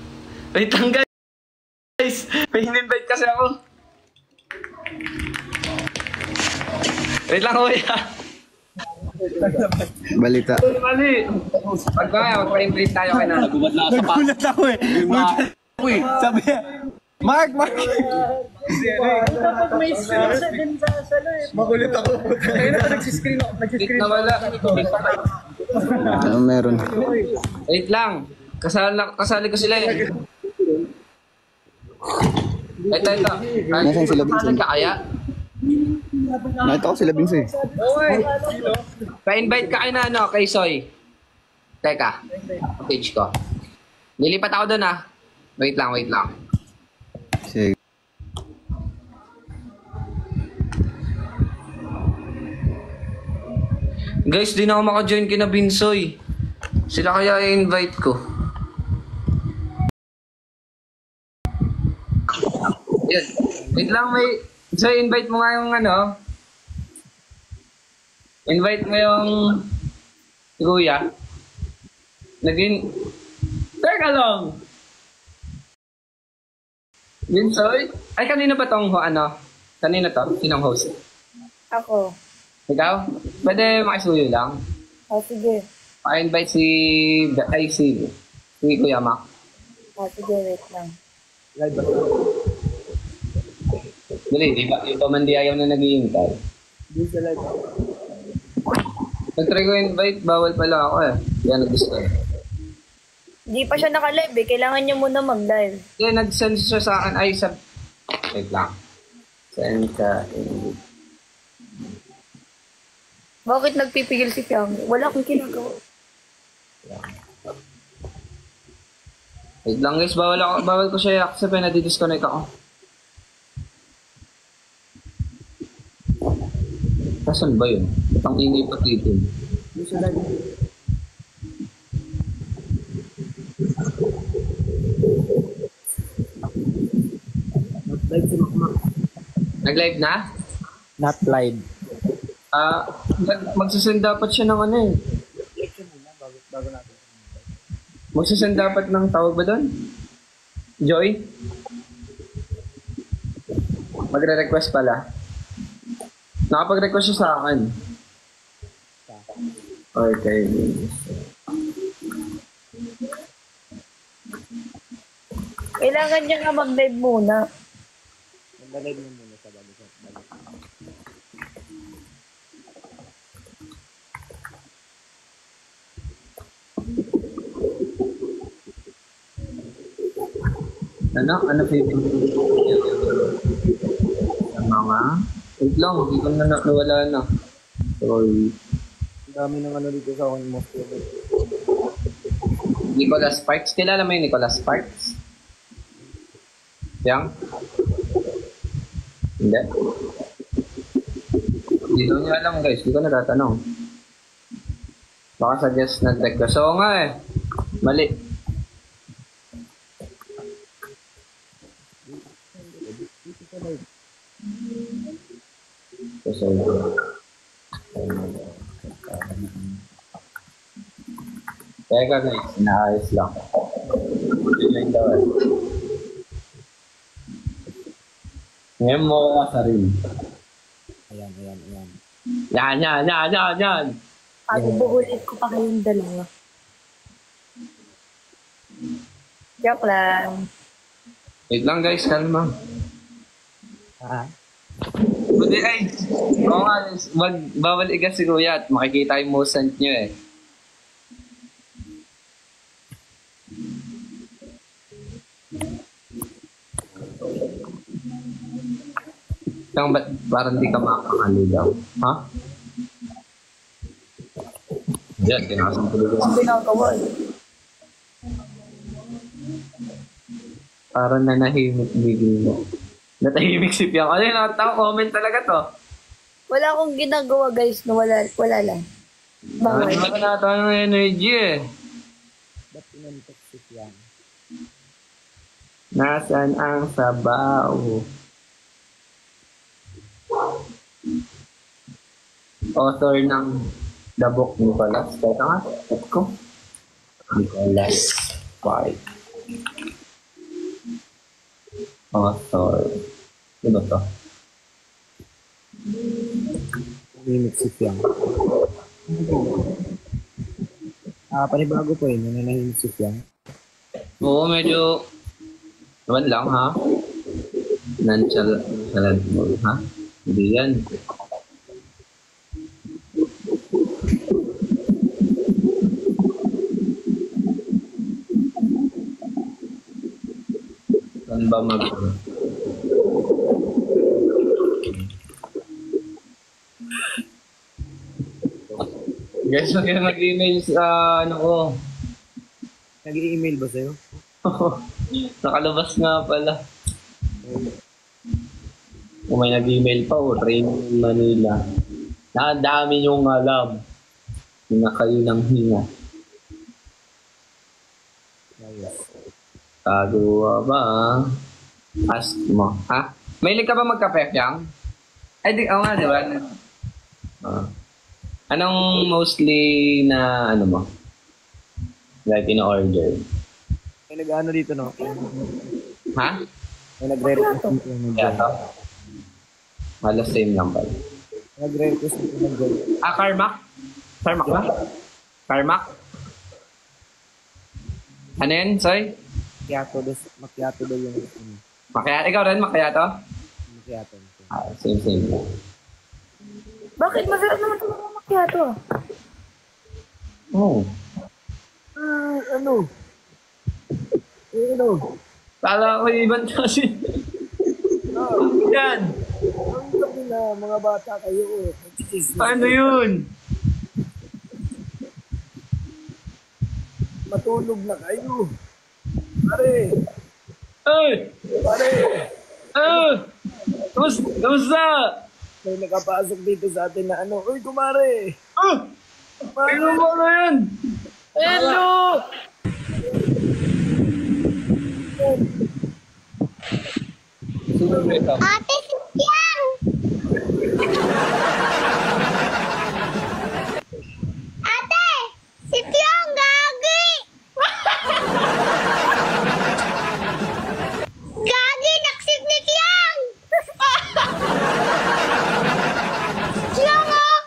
Wait lang, guys. May in-invite kasi ako. Wait lang, kuya. Balita. Mali. Pag kaya, magpa-invite tayo kay na. Nagulat ako eh. Sabi niya, Mark! Magulit ako. Kaya na nagsiscreen ako. Dito na wala. Ano meron? Wait lang. Kasali ko sila eh. Ito. Nasaan sila, Vincent? Kasali ka kaya? Nakita ko sila Vince eh. Pa-invite ka kay na kay Soy. Teka. Page ko. Nilipat ako doon ah. Wait lang. Sige. Guys, di na ako maka-join kina Binsoy. Sila kaya i-invite ko. Yan. Wait lang, So, invite mo nga yung Invite mo yung si Kuya. Naging... Teka lang! Vinsoy? Ay, kanina ba tong ano? Kanina to? Sinong host? Ako. Ikaw? Pwede makisuyo lang. Sige. Pa-invite si Kuya Mac. Sige, wait lang. Live ba? Dali, di ba? Yung man di ayaw na nag-iintay. Hindi sa live. Nag-try ko invite, bawal pala ako eh. Kaya nag-gusto eh. Hindi pa siya naka-live eh. Kailangan niya muna mag-live. Kaya nag-send siya sa akin, ay sa... Wait lang. Send ka. Bakit nagpipigil si Fiang? Wala akong ginagawa. Wait lang guys, bawal ko siya i-accept eh, nadi-disconnect ako. Kasan ba yun? Ang ingay pa dito. Hindi sa live. Live si Makmak. Nag-live na? Not live. Magsasend dapat siya ng ano eh. Election muna bago natin. Magsasend dapat ng tawag ba doon? Joy? Magre-request pala. Nakapag-request siya sa akin. Okay. Kailangan niya nga mag-live muna. Mag-live mo muna sa bago. Ano favorite? Ang mga... Wait lang, hindi ko na nawala na. Sorry. Ang dami ng ano dito sa akin most favorite. Nicholas Sparks. Kilala mo yung Nicholas Sparks? Yang? Hindi? Hindi daw niya alam guys. Hindi ko natatanong. Baka sa guest nag-request. Oo nga eh. Mali. Teka guys, inaayos lang. Yun daw eh. Ngayon mo ka sa rin. Ayan. Yan. Pagbubulit ko pa kayong dalawa. Joke lang. Wait lang guys, kalma. Buti ay, oo nga, bawal igas si Kuya at makikita yung musant nyo eh. Kang ba't parang di ka makakaligaw? Ha? Diyan, kinakasang tuloy. Ang ginagawa eh. Parang nanahimik bigla. Natahimik si Piang. Ano yung nakatawa? Comment talaga to. Wala akong ginagawa guys na wala lang. Bawal. Ano ka natawa ng energy eh. Ba't pinantok si Fiang? Nasaan ang sabaw? Author ng The Book Nicholas. Teka nga, check ko. Nicholas Sparks. Author. Ano to? Mimik si Fiang. Panibago po yun. Nananahimik si Fiang. Oo, medyo... Naman lang, ha? Nonchalant mo, ha? Hindi yan. Saan ba Guys, huwag kayo mag-email sa ano ko. Nag-i-email ba sa'yo? Nakalabas nga pala. Kung may nag-email pa o Training Manila. Nakadami niyong alam. Na kayo ng hinga. Kagawa ba? Ask mo. Ha? Mahilig ka ba magkape, Yang? Ay, nga, di ba? Anong mostly na ano mo? Like in-order. May nag-ano dito, no? Ha? May nagre-request dito ng Kaya girl. to? Halos same lang ba? Nagre-request dito ng girl. Ah, Carmack? Carmack ba? Carmack? Ano yan, Soy? Macchiato daw yung gusto niya. Ikaw rin, Macchiato? Macchiato. Ah, same. Bakit? Masarap naman ito mga macchiato. Oh. Ano? Ano? Kala ko ibang kasi. Yan. Ang sabi na, mga bata kayo, oh. Paano yun? Matulog na kayo. Pare! Ay! Pare! Kamusta? May nakapasok dito sa atin na ano. Uy, kumare! Ano ba na yan? Hello! Sino ba Ate, Yang! Ate! Si Tiang, gagi! Gagi, naksip ni Tiang! Tiang, oh!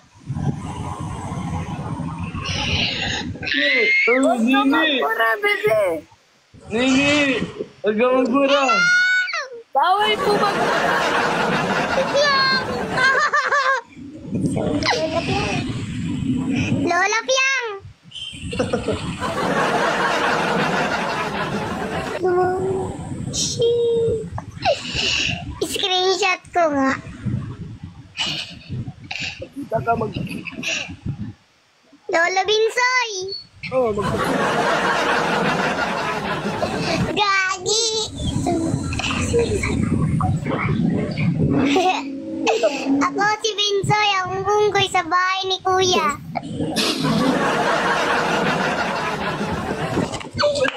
Oh, Nini! Para, bebe. Nini! Huwag ka magbura! Bawal po mag... Tiang! Lola Piang! Screenshot ko nga. Kita ka Lola Binsoy! Oh, Gagi! Ako si Binsoy, ang unggoy sa bahay ni Kuya.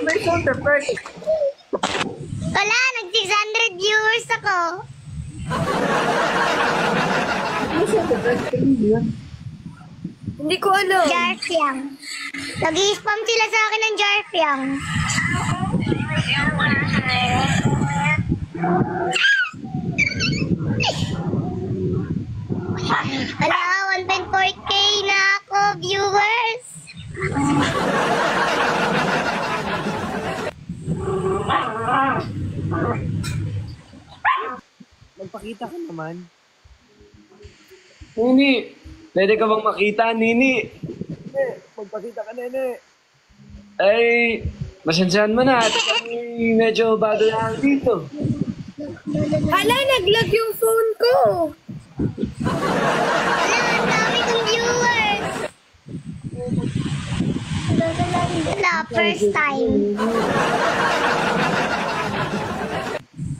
May sound effect! Wala, nag-600 viewers ako. Hindi ko alam. Jarfiang. Nag-i-spam sila sa akin ng Jarfiang. Hala, 1.4k na ako, viewers. magpakita ka naman. Nini! Pwede ka bang makita, Nini? Magpakita ka, nene. Ay, masensyahan mo na at kami medyo bago lang dito. Hala, naglag yung phone ko. Hala, ang dami kong viewers. Wala, first time.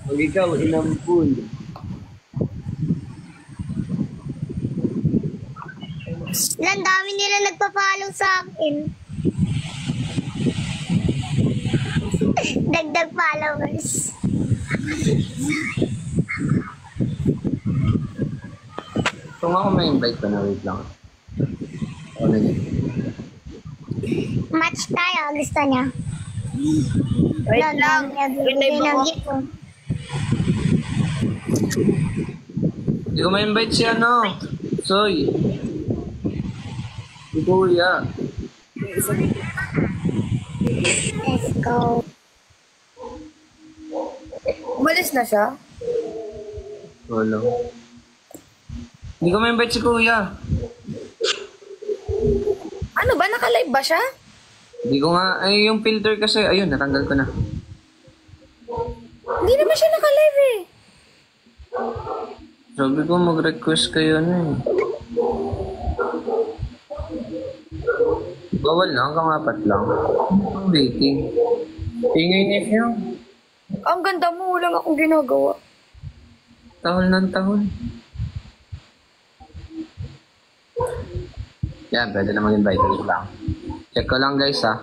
Pag ikaw, inampun. Ang dami nila nagpa-follow sa akin. Dagdag followers. Kung ako may invite ko na, wait lang. Ako na yun. Match tayo, gusto niya. Wait lang. Bigay ng gift ko. Hindi ko ma-invite si ano. Soy. Si Kuya. Let's go. Umalis na siya? Wala. Hindi ko ma-invite si Kuya. Ano ba? Naka-live ba siya? Hindi ko nga, ay yung filter kasi, ayun, natanggal ko na. Hindi naman siya naka-live eh. Sabi ko mag-request kayo na eh. Bawal lang, kamapat lang. Ang waiting. Ingay niya siya. Ang ganda mo, wala akong ginagawa. Tahol ng tahol. Yan, pwede na mag-invite. Wait lang. Check ko lang guys ha.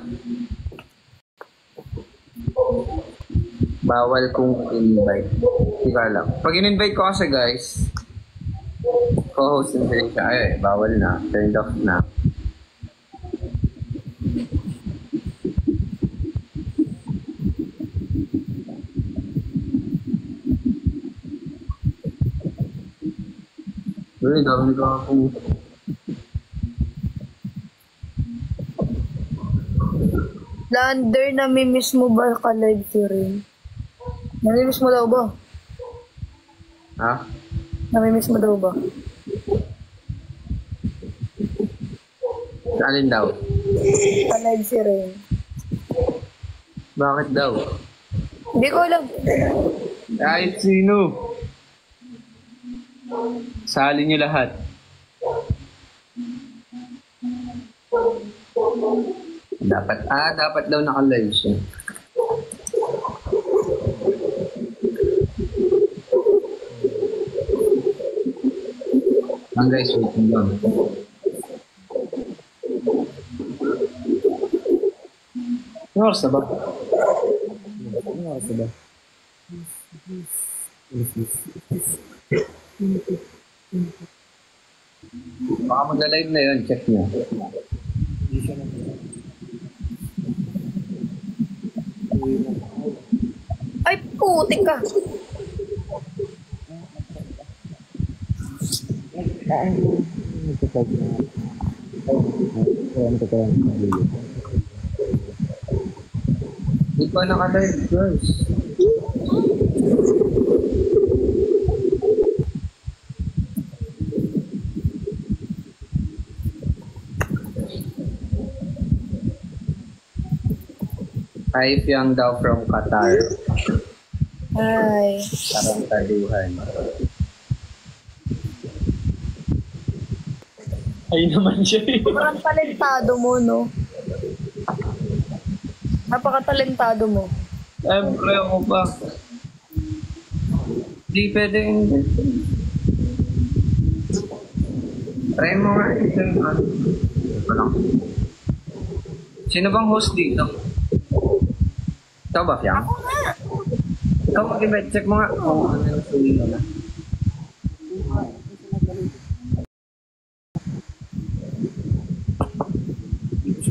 Bawal kong invite. Hindi ka lang. Pag in-invite ko kasi guys, co-host din siya. Ay, bawal na. Turned off na. Uy, dami ko ako. Lander, namimiss mo ba ka-live si Rin? Namimiss mo daw ba? Ha? Namimiss mo daw ba? Alin daw? Ka-live si Rin. Bakit daw? Hindi ko alam. Kahit sino. Sali niyo lahat. Dapat daw naka-live siya. Guys, waiting lang. Ano oras na ba? Ano oras na ba? Baka magla-live na yun, check nyo. Ay, putik ka. Nagtatag na. Kaya nagtatag na. Di pa naka-live, guys. Hi, Fiang daw from Qatar. Ay. Parang taluhan. Ay naman siya eh. Parang talentado mo, no? Napaka-talentado mo. Siyempre ako pa. Di pwede hindi. Try mo nga isang ano. Ito lang. Sino bang host dito? Ikaw ba, Fiang? Ako nga. Ikaw mag-invite. Check mo nga kung ano yung suwi mo na.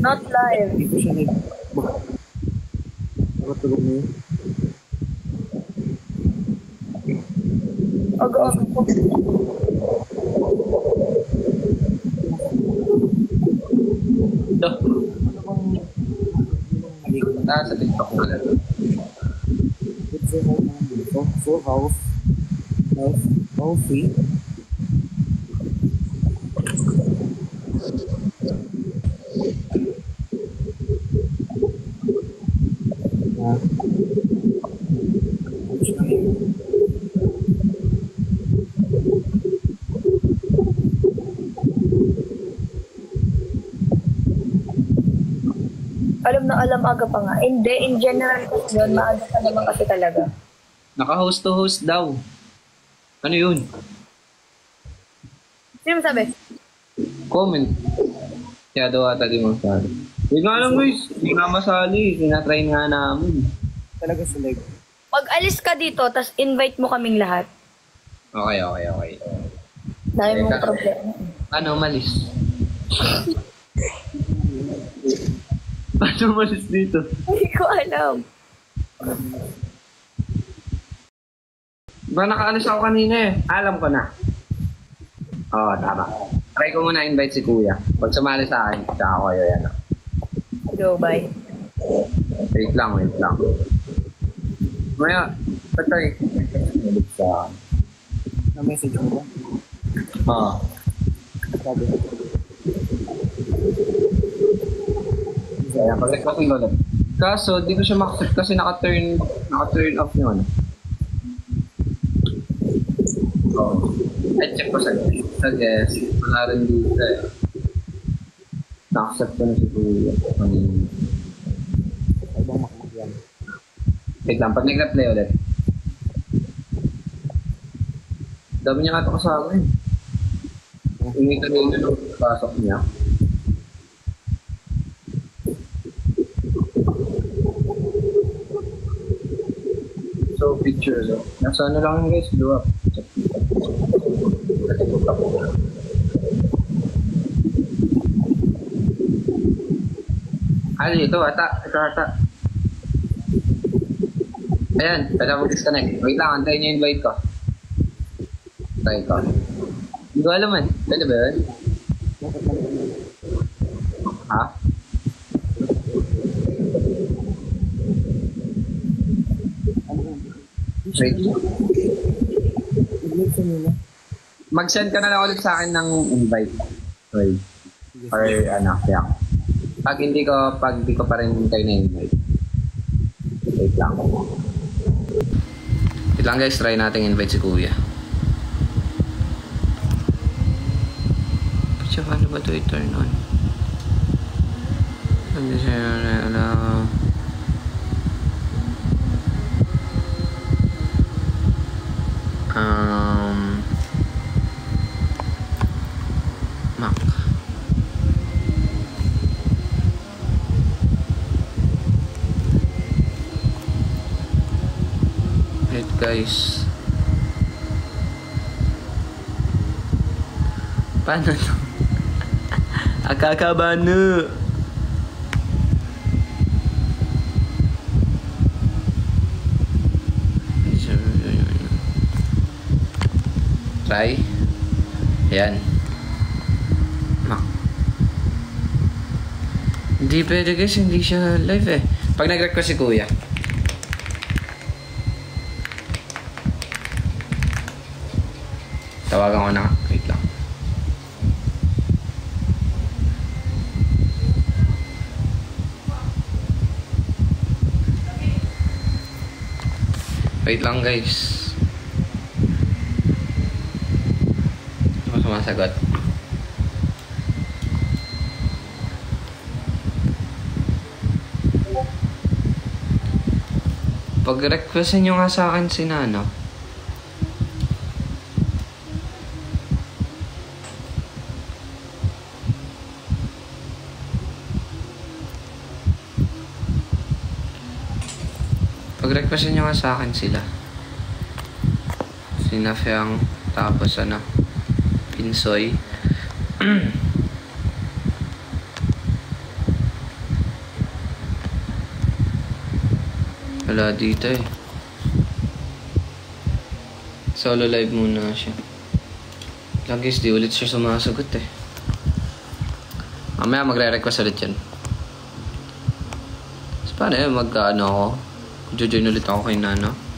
Not live. Hindi ko siya nag... Nakatulog mo yun. Aga-aga ko. Ito. Sa TikTok mo na. It's a whole man dito. Full house. Healthy. Alam na alam aga pa nga. Hindi, in general kasi yun, maaga ka naman kasi talaga. Naka-host to host daw. Ano yun? Sino sabi? Comment. Kaya daw ata di masali. Hindi nga alam guys. Hindi nga masali. Tinatry nga namin. Talaga sulig. Pag alis ka dito, tas invite mo kaming lahat. Okay. Dahil mong Teka. problema. Ano, malis? Paano malis dito? Hindi ko alam. Ba nakaalis ako kanina eh. Alam ko na. Oo, tama. Try ko muna invite si Kuya. Pag sumali sa akin, tsaka ako yan. Go, bye. Wait lang. Maya, patay. Sa... Na-message mo ba? Oo. Sabi. Kaya collect ko yung ulit. Kaso, di ko siya makasip kasi naka-turn off yung ano. Oo. Ay, check ko sa guest. Wala rin dito eh. Nakasip ko na si Kuya. Ibang makmak yan. Wait lang, pag nag-replay ulit. Dami niya nga ito kasama eh. Ingita nila nung pasok niya. So, pictures. Oh. Nasa ano lang yun guys, blow up. Ito ata. Ayan, pwede ako disconnect. Wait lang, antayin niyo yung invite ko. Try ko. Hindi ko alam man. Pwede ba yun? Ha? Wait. Mag-send ka na lang ulit sa akin ng invite. Wait. Or ano, kaya. Pag di ko pa rin kayo na-invite. Wait lang. Wait lang guys, try natin invite si Kuya. Pucha, paano ba ito i-turn on? Hindi siya Mac. Wait guys. Paano to? Akakabano. Try. Ayan. Mac. Hindi pwede guys, hindi siya live eh. Pag nag-request si Kuya. Tawagan ko na. Wait lang. Wait lang guys. Sumasagot. Pag-requestin nyo nga sa akin si Nano. Pag-requestin nyo nga sa akin sila. Sinafyang, tapos ano, Pinsoy. Wala dito eh. Solo live muna siya. Lang guys, di ulit siya sumasagot eh. Mamaya magre-request ulit yan. So, paano yun? Mag-ano ako? Jojoin ulit ako kay Nano.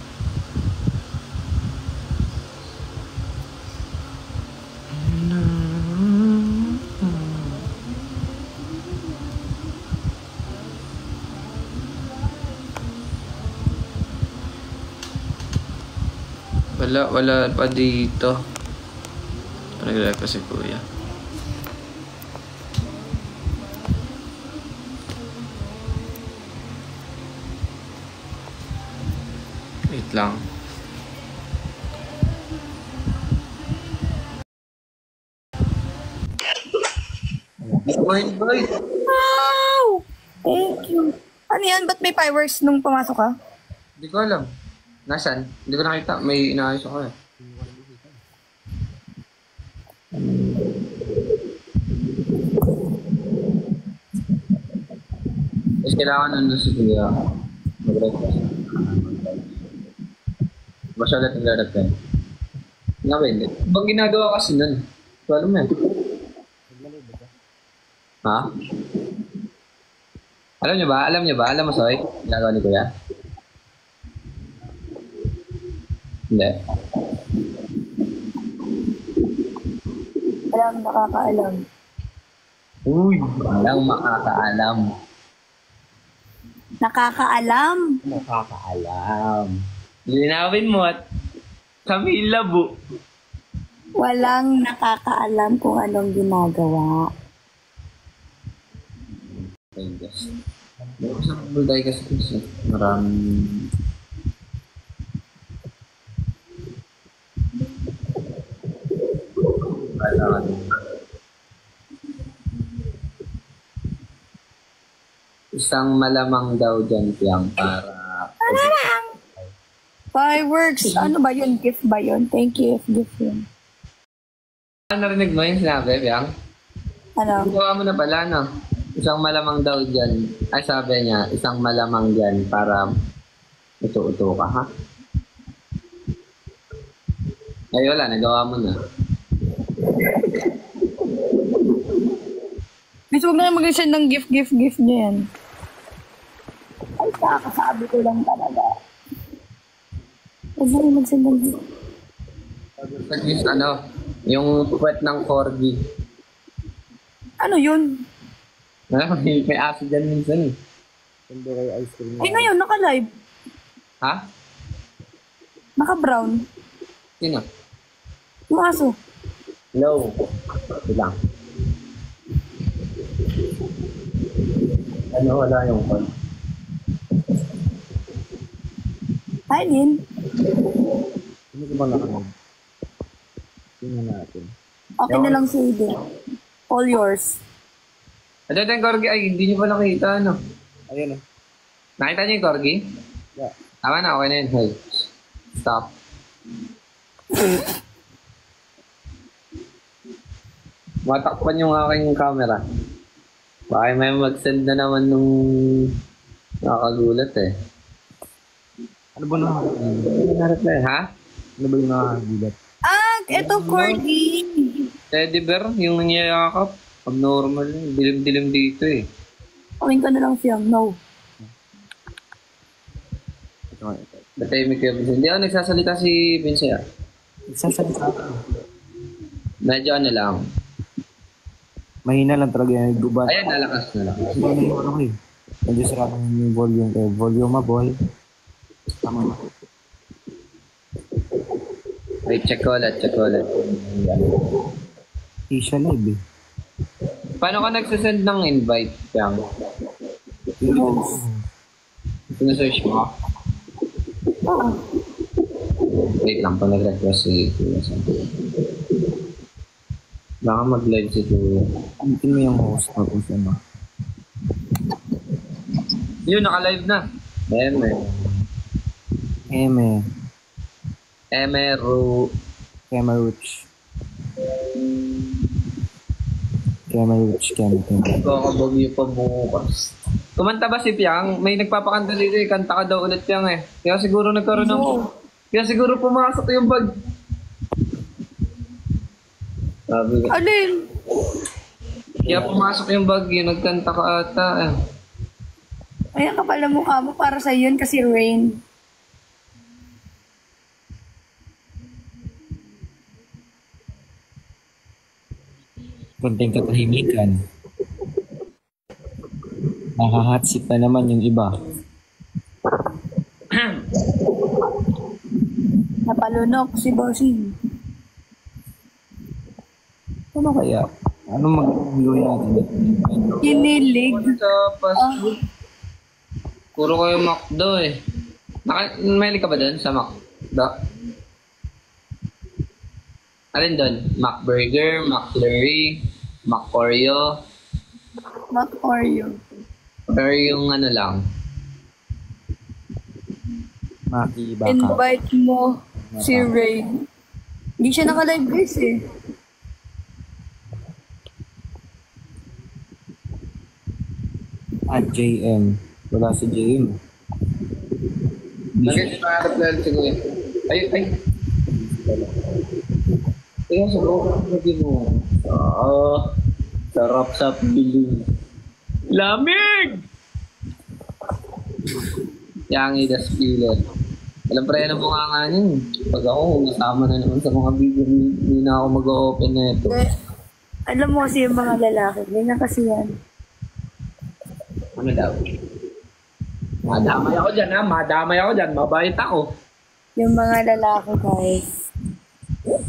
Wala pa dito. Nag-request si Kuya. Wait lang. Boy. Wow! Thank you. Ano yan? Ba't may fireworks nung pumasok ka? Hindi ko alam. Nasaan? Hindi ko nakita. May inaayos ako eh. Tapos kailangan nandun si Kuya. Mag-request. Basta ulit ang lalagyan. Nga ba hindi? Bang ginagawa kasi nun? So, alam mo yan. Ha? Alam niyo ba? Alam mo, Soy? Ginagawa ni Kuya? Hindi. Walang nakakaalam. Uy! Walang makakaalam. Nakakaalam? Nakakaalam. Linawin mo at kami labo. Walang nakakaalam kung anong ginagawa. Ay, guys. Sa bulday kasi maraming... Isang malamang daw dyan siyang para... Fireworks! Ano ba yun? Gift ba yun? Thank you if gift yun. Narinig mo yung sinabi, Biang? Ano? Gawa mo na pala, no? Isang malamang daw dyan. Ay, sabi niya, isang malamang dyan para uto-uto ka, ha? Ay, wala. Nagawa mo na. Gusto huwag na kayo mag-send ng gift niya yan. Ay, kakasabi ko lang talaga. Huwag na kayo mag-send ng gift. Nag-use yung puwet ng corgi. Ano yun? May acid dyan minsan eh. Hindi kayo ice cream. Ay, ngayon, naka-live. Ha? Naka-brown. Sino? Yung aso. Hello. Ito lang. Wala yung call. Hi, Lin. Hindi ko ba nakanood? Tingnan natin. Okay na lang si Eden. All yours. Ito yung corgi. Ay, hindi nyo pa nakita, ano? Ayun. Nakita nyo yung corgi? Yeah. Tama na, okay na yun. Hey. Stop. Matakpan yung aking camera. Baka may mag-send na naman nung nakakagulat eh. Ano ba Na-reply, ha? Ano ba yung nakakagulat? Ah, eto corgi. Teddy bear, yung nangyayakap. Abnormal yun. Dilim-dilim dito eh. Pawin ka na lang siyang. No. Batay may kaya Vincent. Hindi ako nagsasalita si Vincent ah. Sasalita ako. Medyo ano lang. Mahina lang talaga yung gubat. Ayan, nalakas. Hindi na yung ano ko eh. Medyo sira ng volume. Volumeable. Tama na. Wait, check ko ulit. Asia Live eh. Paano ka nagsasend ng invite? Yang? Sinesearch mo? Oo. Wait lang, pag nag-request si Kuya. Baka mag-live si Kuya. Amitin mo yung host tapos ano. Yun, naka-live na. Emeru. Kemeruch. Kakabagyo pa bukas. Kumanta ba si Piang? May nagpapakanta dito eh. Kanta ka daw ulit Piang eh. Kaya siguro nagkaroon ng... Kaya siguro pumasok yung bag. Sabi ko. Alin? Kaya pumasok yung bag yun. Nagkanta ka ata eh. Ayan ka pala mukha mo para sa yun kasi rain. Konting katahimikan. Nakahatsip na naman yung iba. Napalunok si Bossing. Ano kaya? Ano mag-gawin natin? Kinilig. Sa fast food. Puro kayo McDo eh. Mahilig ka ba dun sa McDo? Alin dun? McBurger, McFlurry, McOreo. Mac Oreo. Or yung ano lang. Maki, baka. Invite mo si Ray. Hindi siya naka-live guys eh. At JM. Wala si JM. Bakit pangarap lang si Kuya? Ay. Kaya sa loob mo. Sarap sa piling. Lamig! Yang the spiller. Alam pre, ano mga nga yun? Pag ako, nasama na naman sa mga video, hindi na ako mag-open na ito. Alam mo kasi yung mga lalaki, ganyan kasi yan. Ano daw? Madamay ako dyan ha, mabait ako. Yung mga lalaki guys.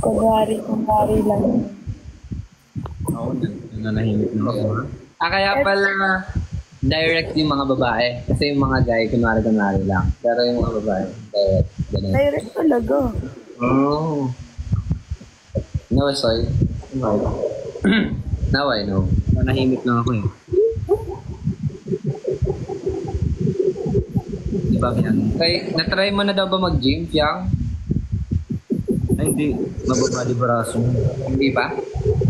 Kunwari lang. Oo, nanahimik na ako. Kaya pala direct yung mga babae. Kasi yung mga guy, kunwari lang. Pero yung mga babae, direct. Ganun. Direct talaga. Oh. No, sorry. Now I know. Nanahimik lang ako eh. Di ba yan? Okay, natry mo na daw ba mag-gym, Piang? Ay, hindi. Mababali braso niyan. Hindi pa?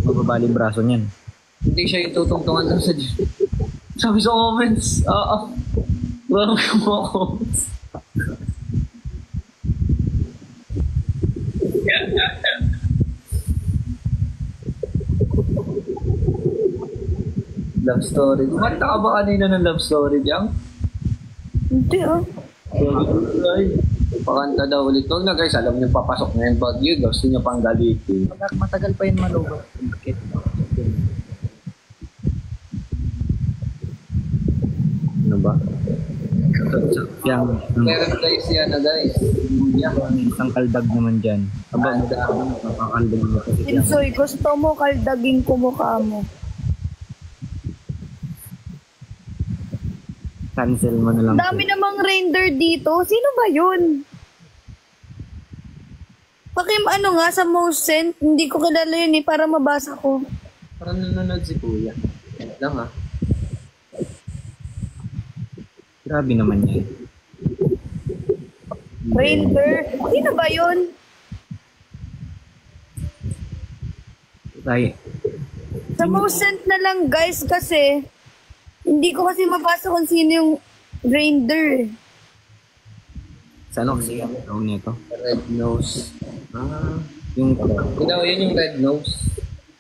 Mababali braso niyan. Hindi siya yung tutungtungan doon sa gym. Sabi sa comments, Walang comments. Love story. Kumanta ka ba kanina ng love story, Jang? Hindi ah. Ay, pakanta daw ulit. Huwag na guys, alam niyo papasok na yung bagyo. Gusto niyo pang galitin. Matagal pa yun malubat. Bakit? Ano ba? Yang Meron guys yan na guys. isang kaldag naman dyan. Aba, makakaldag mo kasi yan. Insoy, gusto mo kaldagin ko mukha mo. Cancel mo na lang. Dami namang render dito. Sino ba yun? Pakim ano nga sa most sent, hindi ko kilala yun eh, para mabasa ko. Parang nanonood si Kuya. Yan lang ah. Grabe naman yan. Render? Sino ba yun? Ay, Sa most sent na lang guys kasi hindi ko kasi mabasa kung sino yung render. saan ako kasi yung tawag nito? Red nose. Ah. Yung, Yun yung red nose.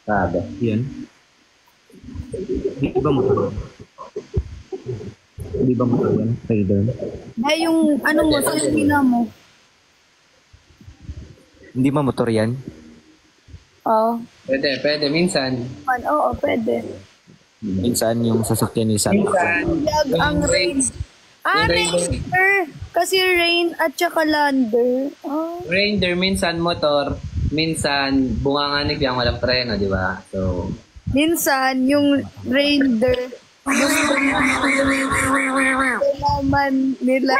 Sabi. yun. Di ba motor? Di ba motor yan? Trader? Ay, yung ano mo, Salina mo. Hindi ba motor yan? Oo. Pwede. Minsan. Oo, pwede. Minsan yung sasakyan ni Santa. Lag ang rain. Ah, Rainder. Kasi rain at saka lander. Oh. Reindeer, minsan motor. Minsan bunganganig yung walang preno, di ba? So, Minsan, yung rainder, naman nila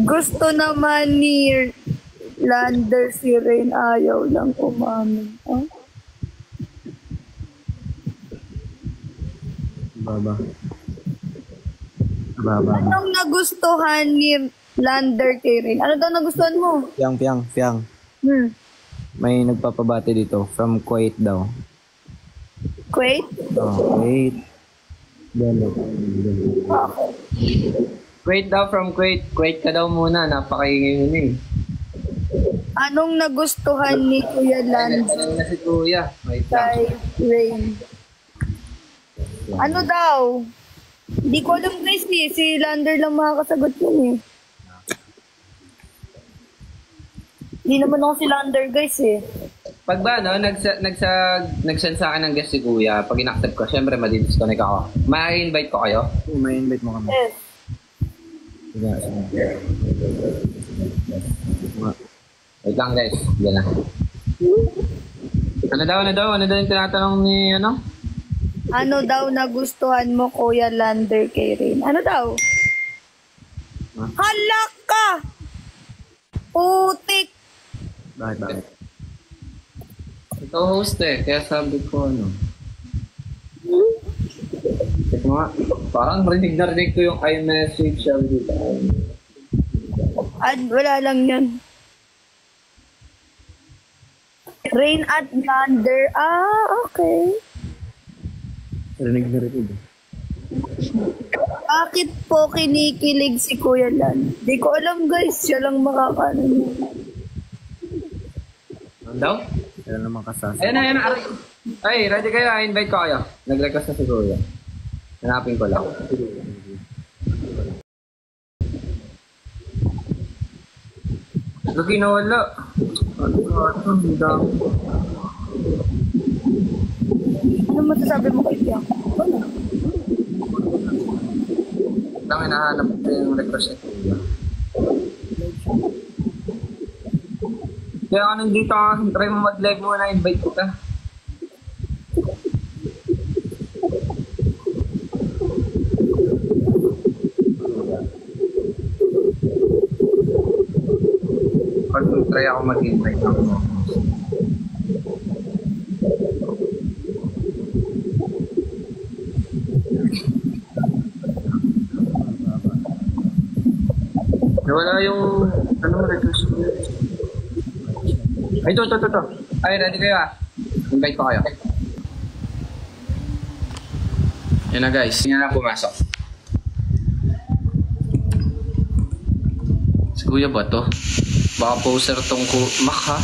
gusto naman ni lander si Rain, ayaw lang umamin. Oh? Baba. Anong nagustuhan ni lander kay Rain? Ano daw nagustuhan mo? Piang. May nagpapabati dito from Kuwait daw. Kuwait? Oh, Kuwait. Kuwait daw from Kuwait. Kuwait ka daw muna. Napakaingay mo eh. Anong nagustuhan ni Kuya Lander Tanong na si Kuya. Wait lang. kay Rain? Ano daw? Di ko alam guys eh. Si Lander lang makakasagot yun eh. Di naman ako si Lander guys eh. Pag ba, no, nag-send sa akin ng guest si Kuya, pag in-accept ko, syempre madi-disconnect ako. Ma-invite ko kayo. Oh, may invite mo kami. Yes. Sige. Wait lang guys. Diyan na. Ano daw yung tinatanong ni, ano? Ano daw nagustuhan mo Kuya Lander kay Rain? Ano daw? Halak ka! Putik! Bakit? Ikaw host eh, kaya sabi ko ano. Ito nga, parang rinig ko yung iMessage sabi dito. Wala lang yan. Rain at Lander. Ah, okay. Rinig. Bakit po kinikilig si Kuya Lan? Di ko alam guys, siya lang makakaano niya. Ano daw? Kaya naman kasasa. Ayan na. Ay, ready kayo? I-invite ko kayo. Nag-request na si Kuya. Hanapin ko lang. Lagi na wala. Ano masasabi mo kay Tiang? Wala. Lang hinahanap ko yung request ni Kuya. Kaya ka nandito ka, try mo mag-live muna, invite ko ka. Pag try ako mag-invite ako. Nawala yung ano request ko. Ay, ito. Ay, ready kayo ah. Invite ko kayo. Yan na guys. Yan na pumasok. Si Kuya ba to? Baka poser tong Mac ha?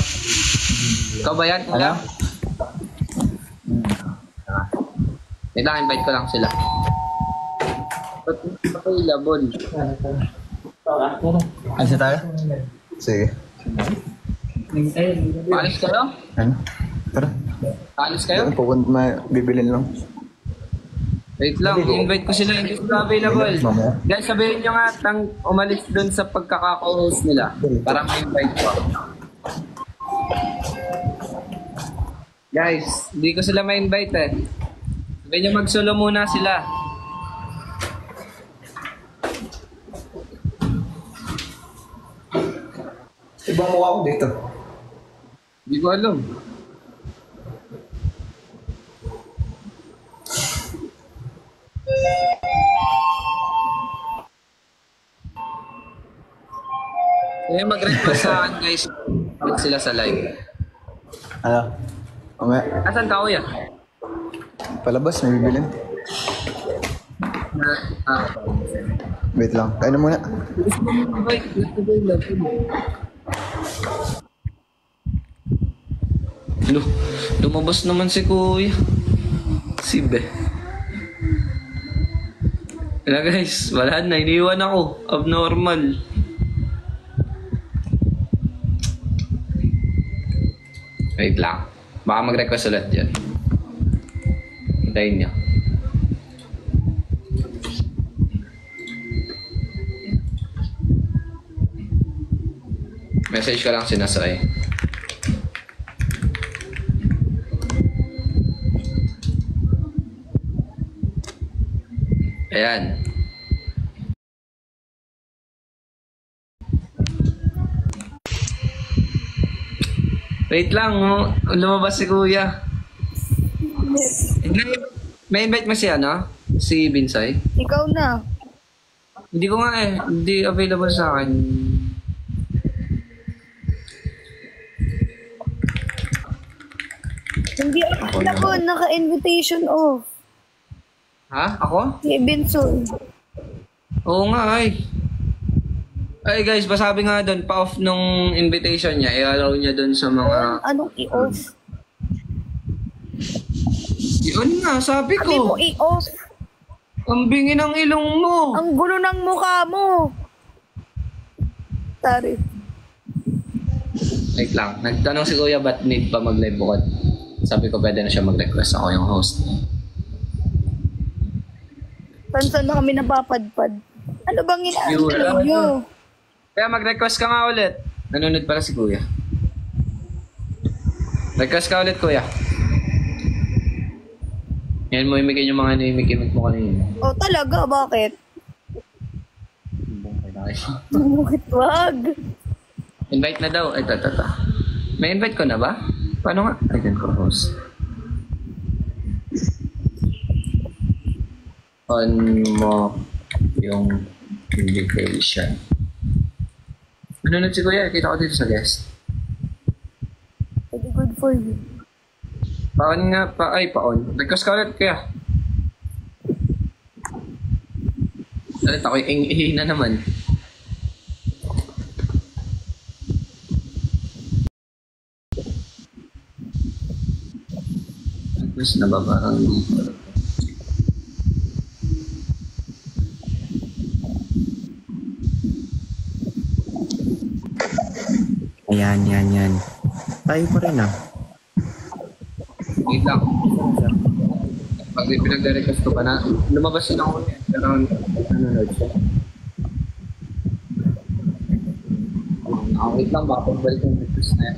Ikaw ba yan? Kuya? Wait lang, invite ko lang sila. Ba't available? Alis na tayo? Sige. Alis kayo? Ano? Tara. Alis kayo? Bibilin lang. Wait lang, invite ko sila, hindi sila available. Mamaya. Guys, sabihin nyo nga, umalis dun sa pagkaka-host nila. Para ma-invite ko. Guys, hindi ko sila ma-invite eh. Sabihin nyo mag-solo muna sila. Ibang mukha ko dito. Hindi ko alam. Eh, mag-request sa akin guys. Mag sila sa live. Ano? Mamaya. Asan ka kuya? Palabas, may bibilin. Wait lang. Kain na muna. Lumabas naman si kuya. Si Be. Wala guys, wala na. Iniwan ako. Abnormal. Wait lang. Baka mag-request ulit yan. Hintayin niyo. Message ko lang si Nasay. Ayan. Wait lang, oh. Lumabas si Kuya. May invite mo si ano? Si Binsay? Ikaw na. Hindi ko nga eh. Hindi available sa akin. Hindi ako naka-invitation off. Ha? Ako? Si Benson. Oo nga ay. Ay guys, pasabi nga doon, pa-off nung invitation niya. I-allow niya doon sa mga... Anong i-off? Yun nga, sabi Sabi mo ko. i-off. Ang bingi ng ilong mo. Ang gulo ng mukha mo. Sorry. Wait lang, nagtanong si Kuya ba't need pa mag-live bukod. Sabi ko pwede na siya mag-request. Ako yung host. Saan na kami napapadpad? Ano bang Viewer, inaano nyo? Kaya mag-request ka nga ulit. Nanonood pala si Kuya. Request ka ulit, Kuya. Yan mo imikin yung mga inimik-imik mo kanina. Oh, talaga? Bakit? Bakit wag? Invite na daw. Ay, tata. May invite ko na ba? Paano nga? I can co-host. On mo yung invitation. Nanonood si Kuya. Kita ko dito sa guest. Very good for you. Paon nga pa. Ay, paon. Request ka ulit, Kuya. Ulit ako yung na naman. Request na ba parang Yan. Tayo pa rin ah. wait lang. Pag pinag-request ko pa na, lumabas yun ako niya. Pero nanonood siya. Wait lang, baka pagbalik yung request na yan.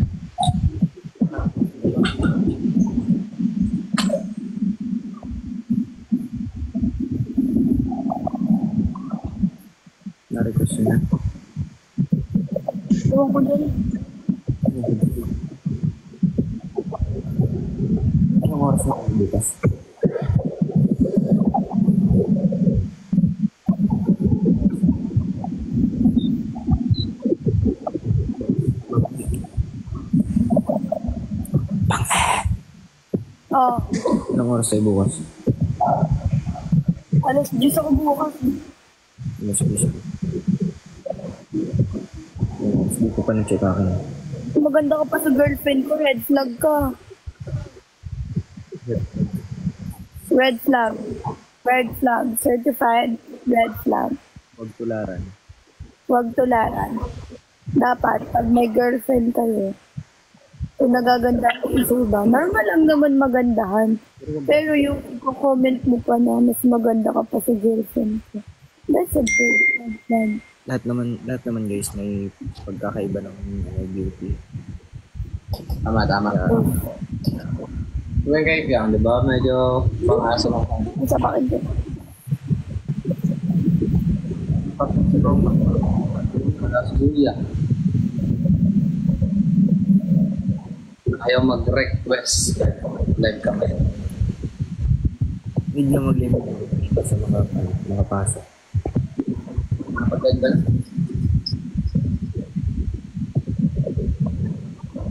Na-request yun na. Ewan ko dyan. Anong oras na kong bukas? Oh, Anong oras ay bukas? alas 10 ako bukas. Alas 10. Hindi ko pa na-check akin. Maganda ka pa sa girlfriend ko, red flag ka. Red flag. Red flag. Certified red flag. Huwag tularan. Huwag tularan. Dapat, pag may girlfriend kayo, kung nagaganda ang isuba, normal lang naman magandahan. Pero yung comment mo pa na mas maganda ka pa sa girlfriend ko, that's a big red flag. Lahat naman guys may pagkakaiba ng beauty. Tama. Yung kay Piang, di ba? Medyo pang-aso lang. Ang sa bakit yun? Wala si Julia. Ayaw mag-request. Live kami. Hindi niya mag-limit sa mga pasok. Napaganda.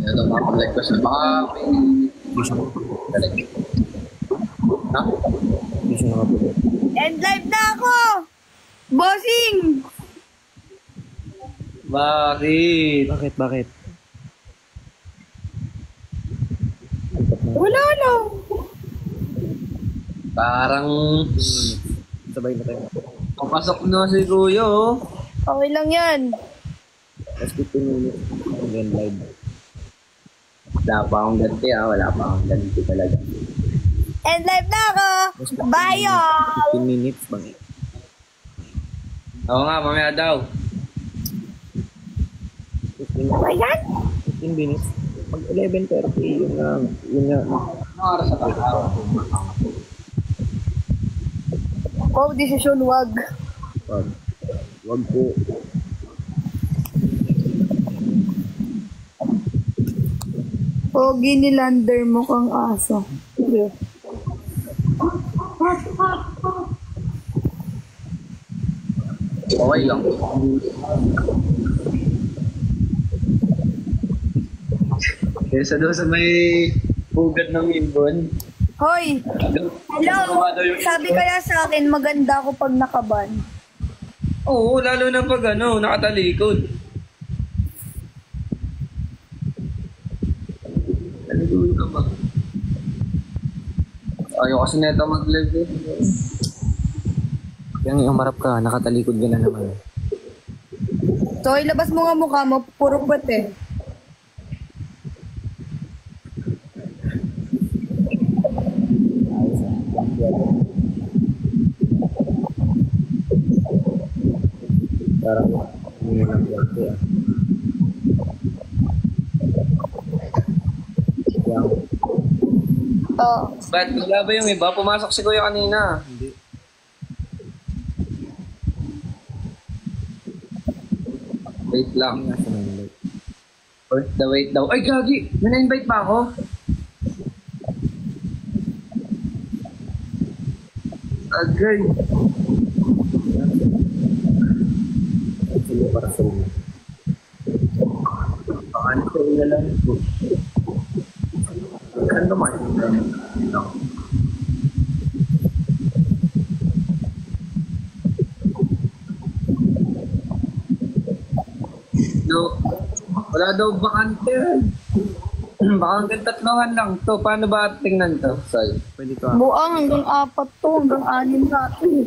Ano mga-request na baka Hindi siya ha? Hindi siya nakapulit. End live na ako! Bossing! Bakit? Bakit? Wala na. Parang Sabay na tayo. papasok na si Kuya, oh. Okay lang yan. Last 15 minutes. Hanggang live. Wala pa akong ganti, Wala pa akong ganti talaga. End live na ako! Bye, y'all! 15 minutes bang eh. Oo nga, mamaya daw. 15 Ba yan? 15 minutes. Mag 11:30 yun nga. Ano oras sa araw? Oh, desisyon wag. Wag po. Pogi ni Lander mo kang aso. Sige. Okay lang. Kesa doon sa may pugat ng ibon. Hoy! Hello! Sabi kaya sa akin, maganda ako pag nakaban. Oo, lalo na pag nakatalikod. Talikod ka ba? Ayaw kasi neto mag-live eh. Yung umarap ka, nakatalikod ka na naman. So, ilabas mo nga mukha mo, puro bat eh. Parang hindi lang yan. Oo. Ba't wala ba yung iba? Pumasok si Kuya kanina. Hindi. Wait lang. Nasa nang Wait daw. Ay, gagi! May na-invite pa ako? Agay. Sino para sa inyo? Paano ko na lang ito? Ano naman? No. Wala daw bakante. Baka hanggang 3 lang to. Paano ba tingnan to? Sorry. Pwede ka. Buang hanggang 4 to, hanggang 6 natin.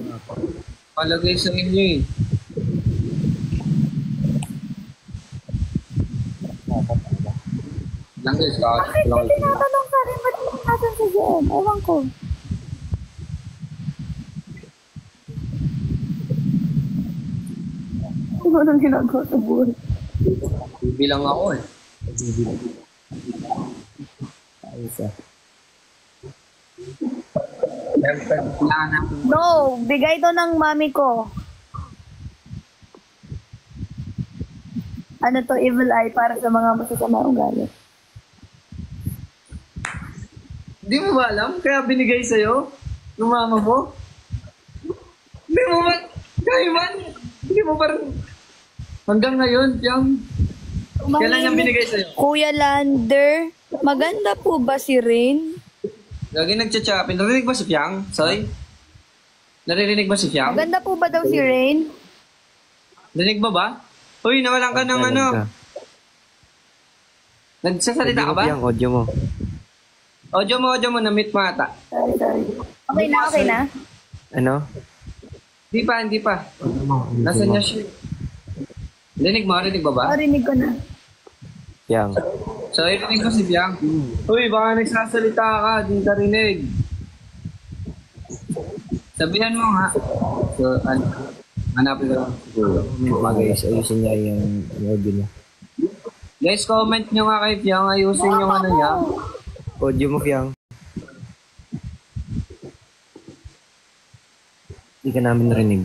Palagay sa inyo eh. Lang guys, Bakit ka tinatanong sa akin, ba't mo nasan sa GM? Ewan ko. Ano nang ginagawa sa buhay? bilang ako eh. Ayos ah. No, bigay to ng mami ko. Ano to, evil eye para sa mga masasama ugali. Hindi mo ba alam? Kaya binigay sa'yo? Ng mama mo? Hindi mo ba? Kaya man? Hindi mo pa rin. Hanggang ngayon, Piang. Kailan niya binigay sa'yo? Kuya Lander, maganda po ba si Rain? Lagi nagchat-chat. Narinig ba si Piang? Sorry? Naririnig ba si Piang? Maganda po ba daw si Rain? Narinig ba ba? Uy, nawalan ka ng ano. Nagsasalita ka ba? Yung audio mo. Audio mo, na-meet mo ata. Sorry. Okay na. Ano? Hindi pa. Nasaan niya siya? Rinig mo ba? Narinig ko na. Yang. So, irinig ko si Biang. Uy, baka nagsasalita ka, di ka rinig. Sabihan mo nga. So, hanapin ko lang siguro. Guys, ayusin niya yung audio niya. Guys, comment nyo nga kay Biang, ayusin yung ano niya. Audio mo, Yang. Hindi ka namin narinig.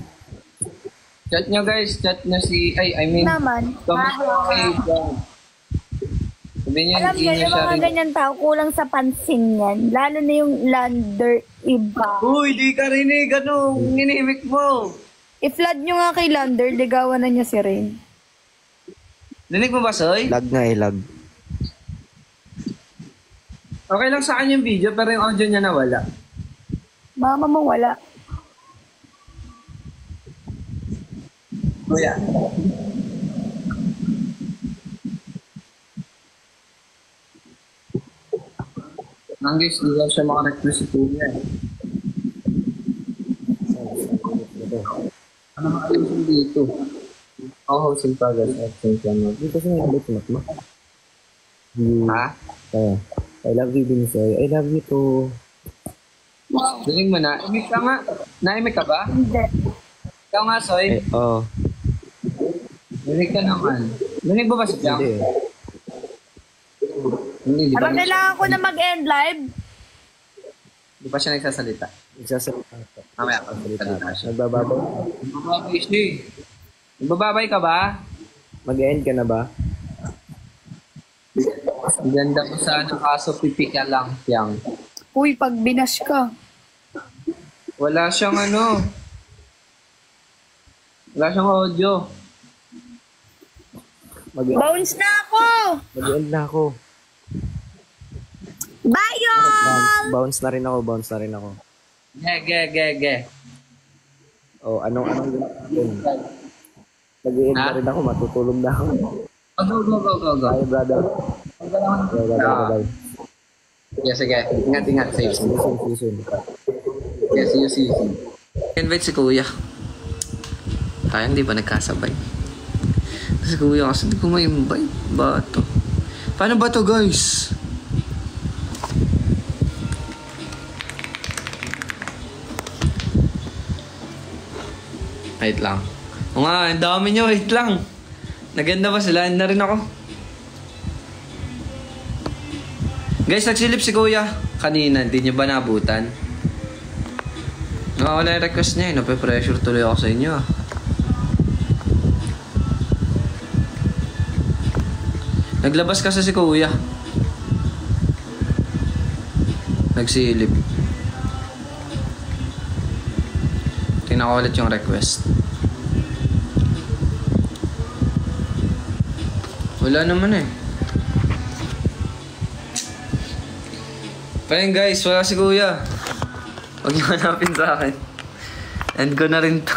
Chat nyo guys, chat nyo si, I mean, Naman. comment nyo kay Biang. Sabihin nyo, Alam hindi niyo, nyo yung siya mga rin. ganyan tao, kulang sa pansin yan. Lalo na yung lander iba. Uy, di ka rinig, ano, nginimik mo. I-flood nyo nga kay Lander, ligawan na niya si Rain. Rinig mo ba, Soy? Lag nga lag. Okay lang sa akin yung video, pero yung audio niya nawala. Mama mo wala. Kuya. Guys, di daw siya makarequest si Kuya. Ano makalimutan dito? Oh, hosting progress. Absent yan mo. Hindi kasi nag-ibig si Matma. Ha? I love you din, Soy. I love you too. Dinig mo na. Imik ka nga. Naimik ka ba? Hindi. Ikaw nga, Soy. Oo. Dinig ka naman. Dinig mo ba si Piang? Hindi. Hindi, di ba? Parang kailangan ko na mag-end live. Di ba siya nagsasalita? Nagsasalita. Mamaya ka salita siya. Nagbababaw. Nagbababay siya eh. Nagbababay ka ba? Mag-end ka na ba? Ang ganda mo sa ano, kaso pipi ka lang, Piang. Uy, pag binash ka. Wala siyang ano. Wala siyang audio. Bounce na ako! Mag-end na ako. Bye, y'all! Bounce na rin ako. Ge. Oh, anong gawin natin? Mag-end na rin ako, matutulog na ako. Go. Bye, brother. Bye. Yes, sige. Ingat. Safe. Season. Yes, see you. Invite si Kuya. Tayo hindi pa nagkasabay. Si Kuya kasi hindi ko ma-invite. Bato. Paano ba to, guys? Wait lang. O nga, ang dami nyo. Wait lang. Naganda ba sila? Na rin ako. Guys, nagsilip si Kuya. Kanina, hindi nyo ba nabutan? Wala yung request niya. Nape-pressure tuloy ako sa inyo. Naglabas kasi si Kuya. Nagsilip. Tingnan ko ulit yung request. Wala naman eh. Pa yun guys, wala si Kuya. Huwag niyo hanapin sa akin. End ko na rin to.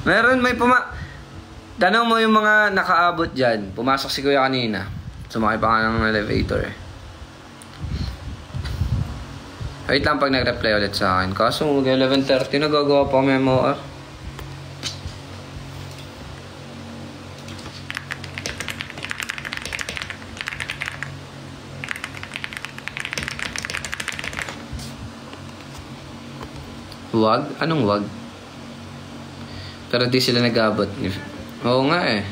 Meron, may tanong mo yung mga nakaabot dyan. Pumasok si Kuya kanina. Sumakay pa nga ng elevator eh. Wait lang pag nag-reply ulit sa akin. Kaso mag-11:30 nagagawa pa kami MOR. Wag? Anong wag? Pero di sila nag-abot. Oo nga eh.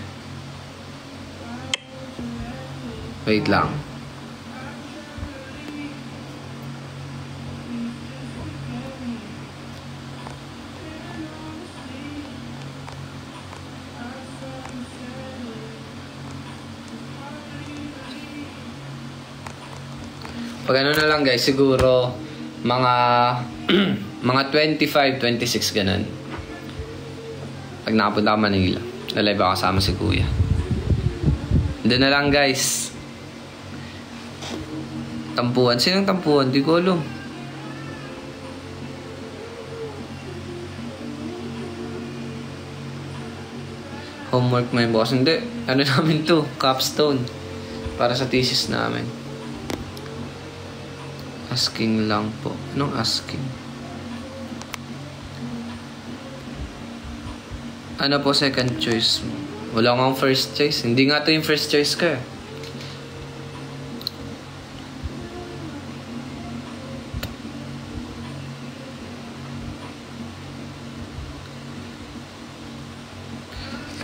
Wait lang. Pag ano na lang guys, siguro mga mga 25, 26 ganun. Pag nakapunta ka Manila, na-live ako kasama si Kuya. Doon na lang guys. Tampuan. Sinong tampuan? Di ko alam. Homework may bukas. Hindi. Ano namin to? Capstone. Para sa thesis namin. Asking lang po. Anong asking? Ano po second choice mo? Wala akong first choice. Hindi nga to yung first choice ko eh.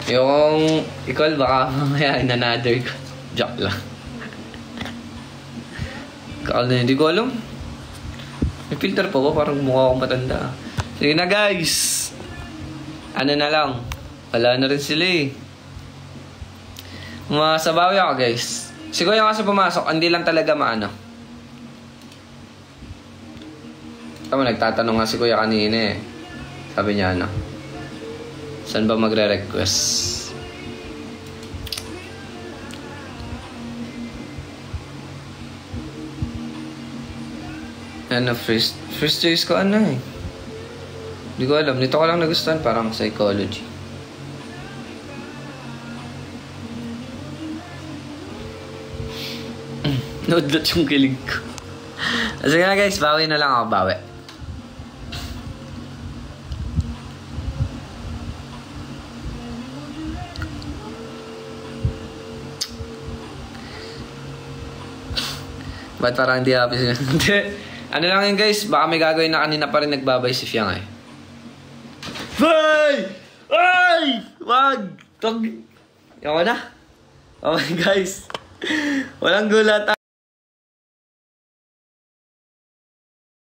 Yung ikaw baka mamaya in another ko. Joke lang. Ikaw na hindi ko alam. May filter pa ba? Parang mukha akong matanda. Sige na guys. Ano na lang. Wala na rin sila eh. Masabawi ako guys. Siguro yung kasi pumasok, hindi lang talaga maano. Tama, nagtatanong nga si Kuya kanina eh. Sabi niya ano. Saan ba magre-request? Ano, first choice ko ano eh. Hindi ko alam. Nito ko lang nagustuhan. Parang psychology. Naudlot yung kilig ko. Sige na guys, bawi na lang ako. Bawi. Ba't parang hindi happy sila? Hindi. Ano lang yun guys, baka may gagawin na kanina pa rin nagbabay si Fiang eh. Ay! Ay! Wag! Tog! Yawa na. Okay guys. Walang gulat.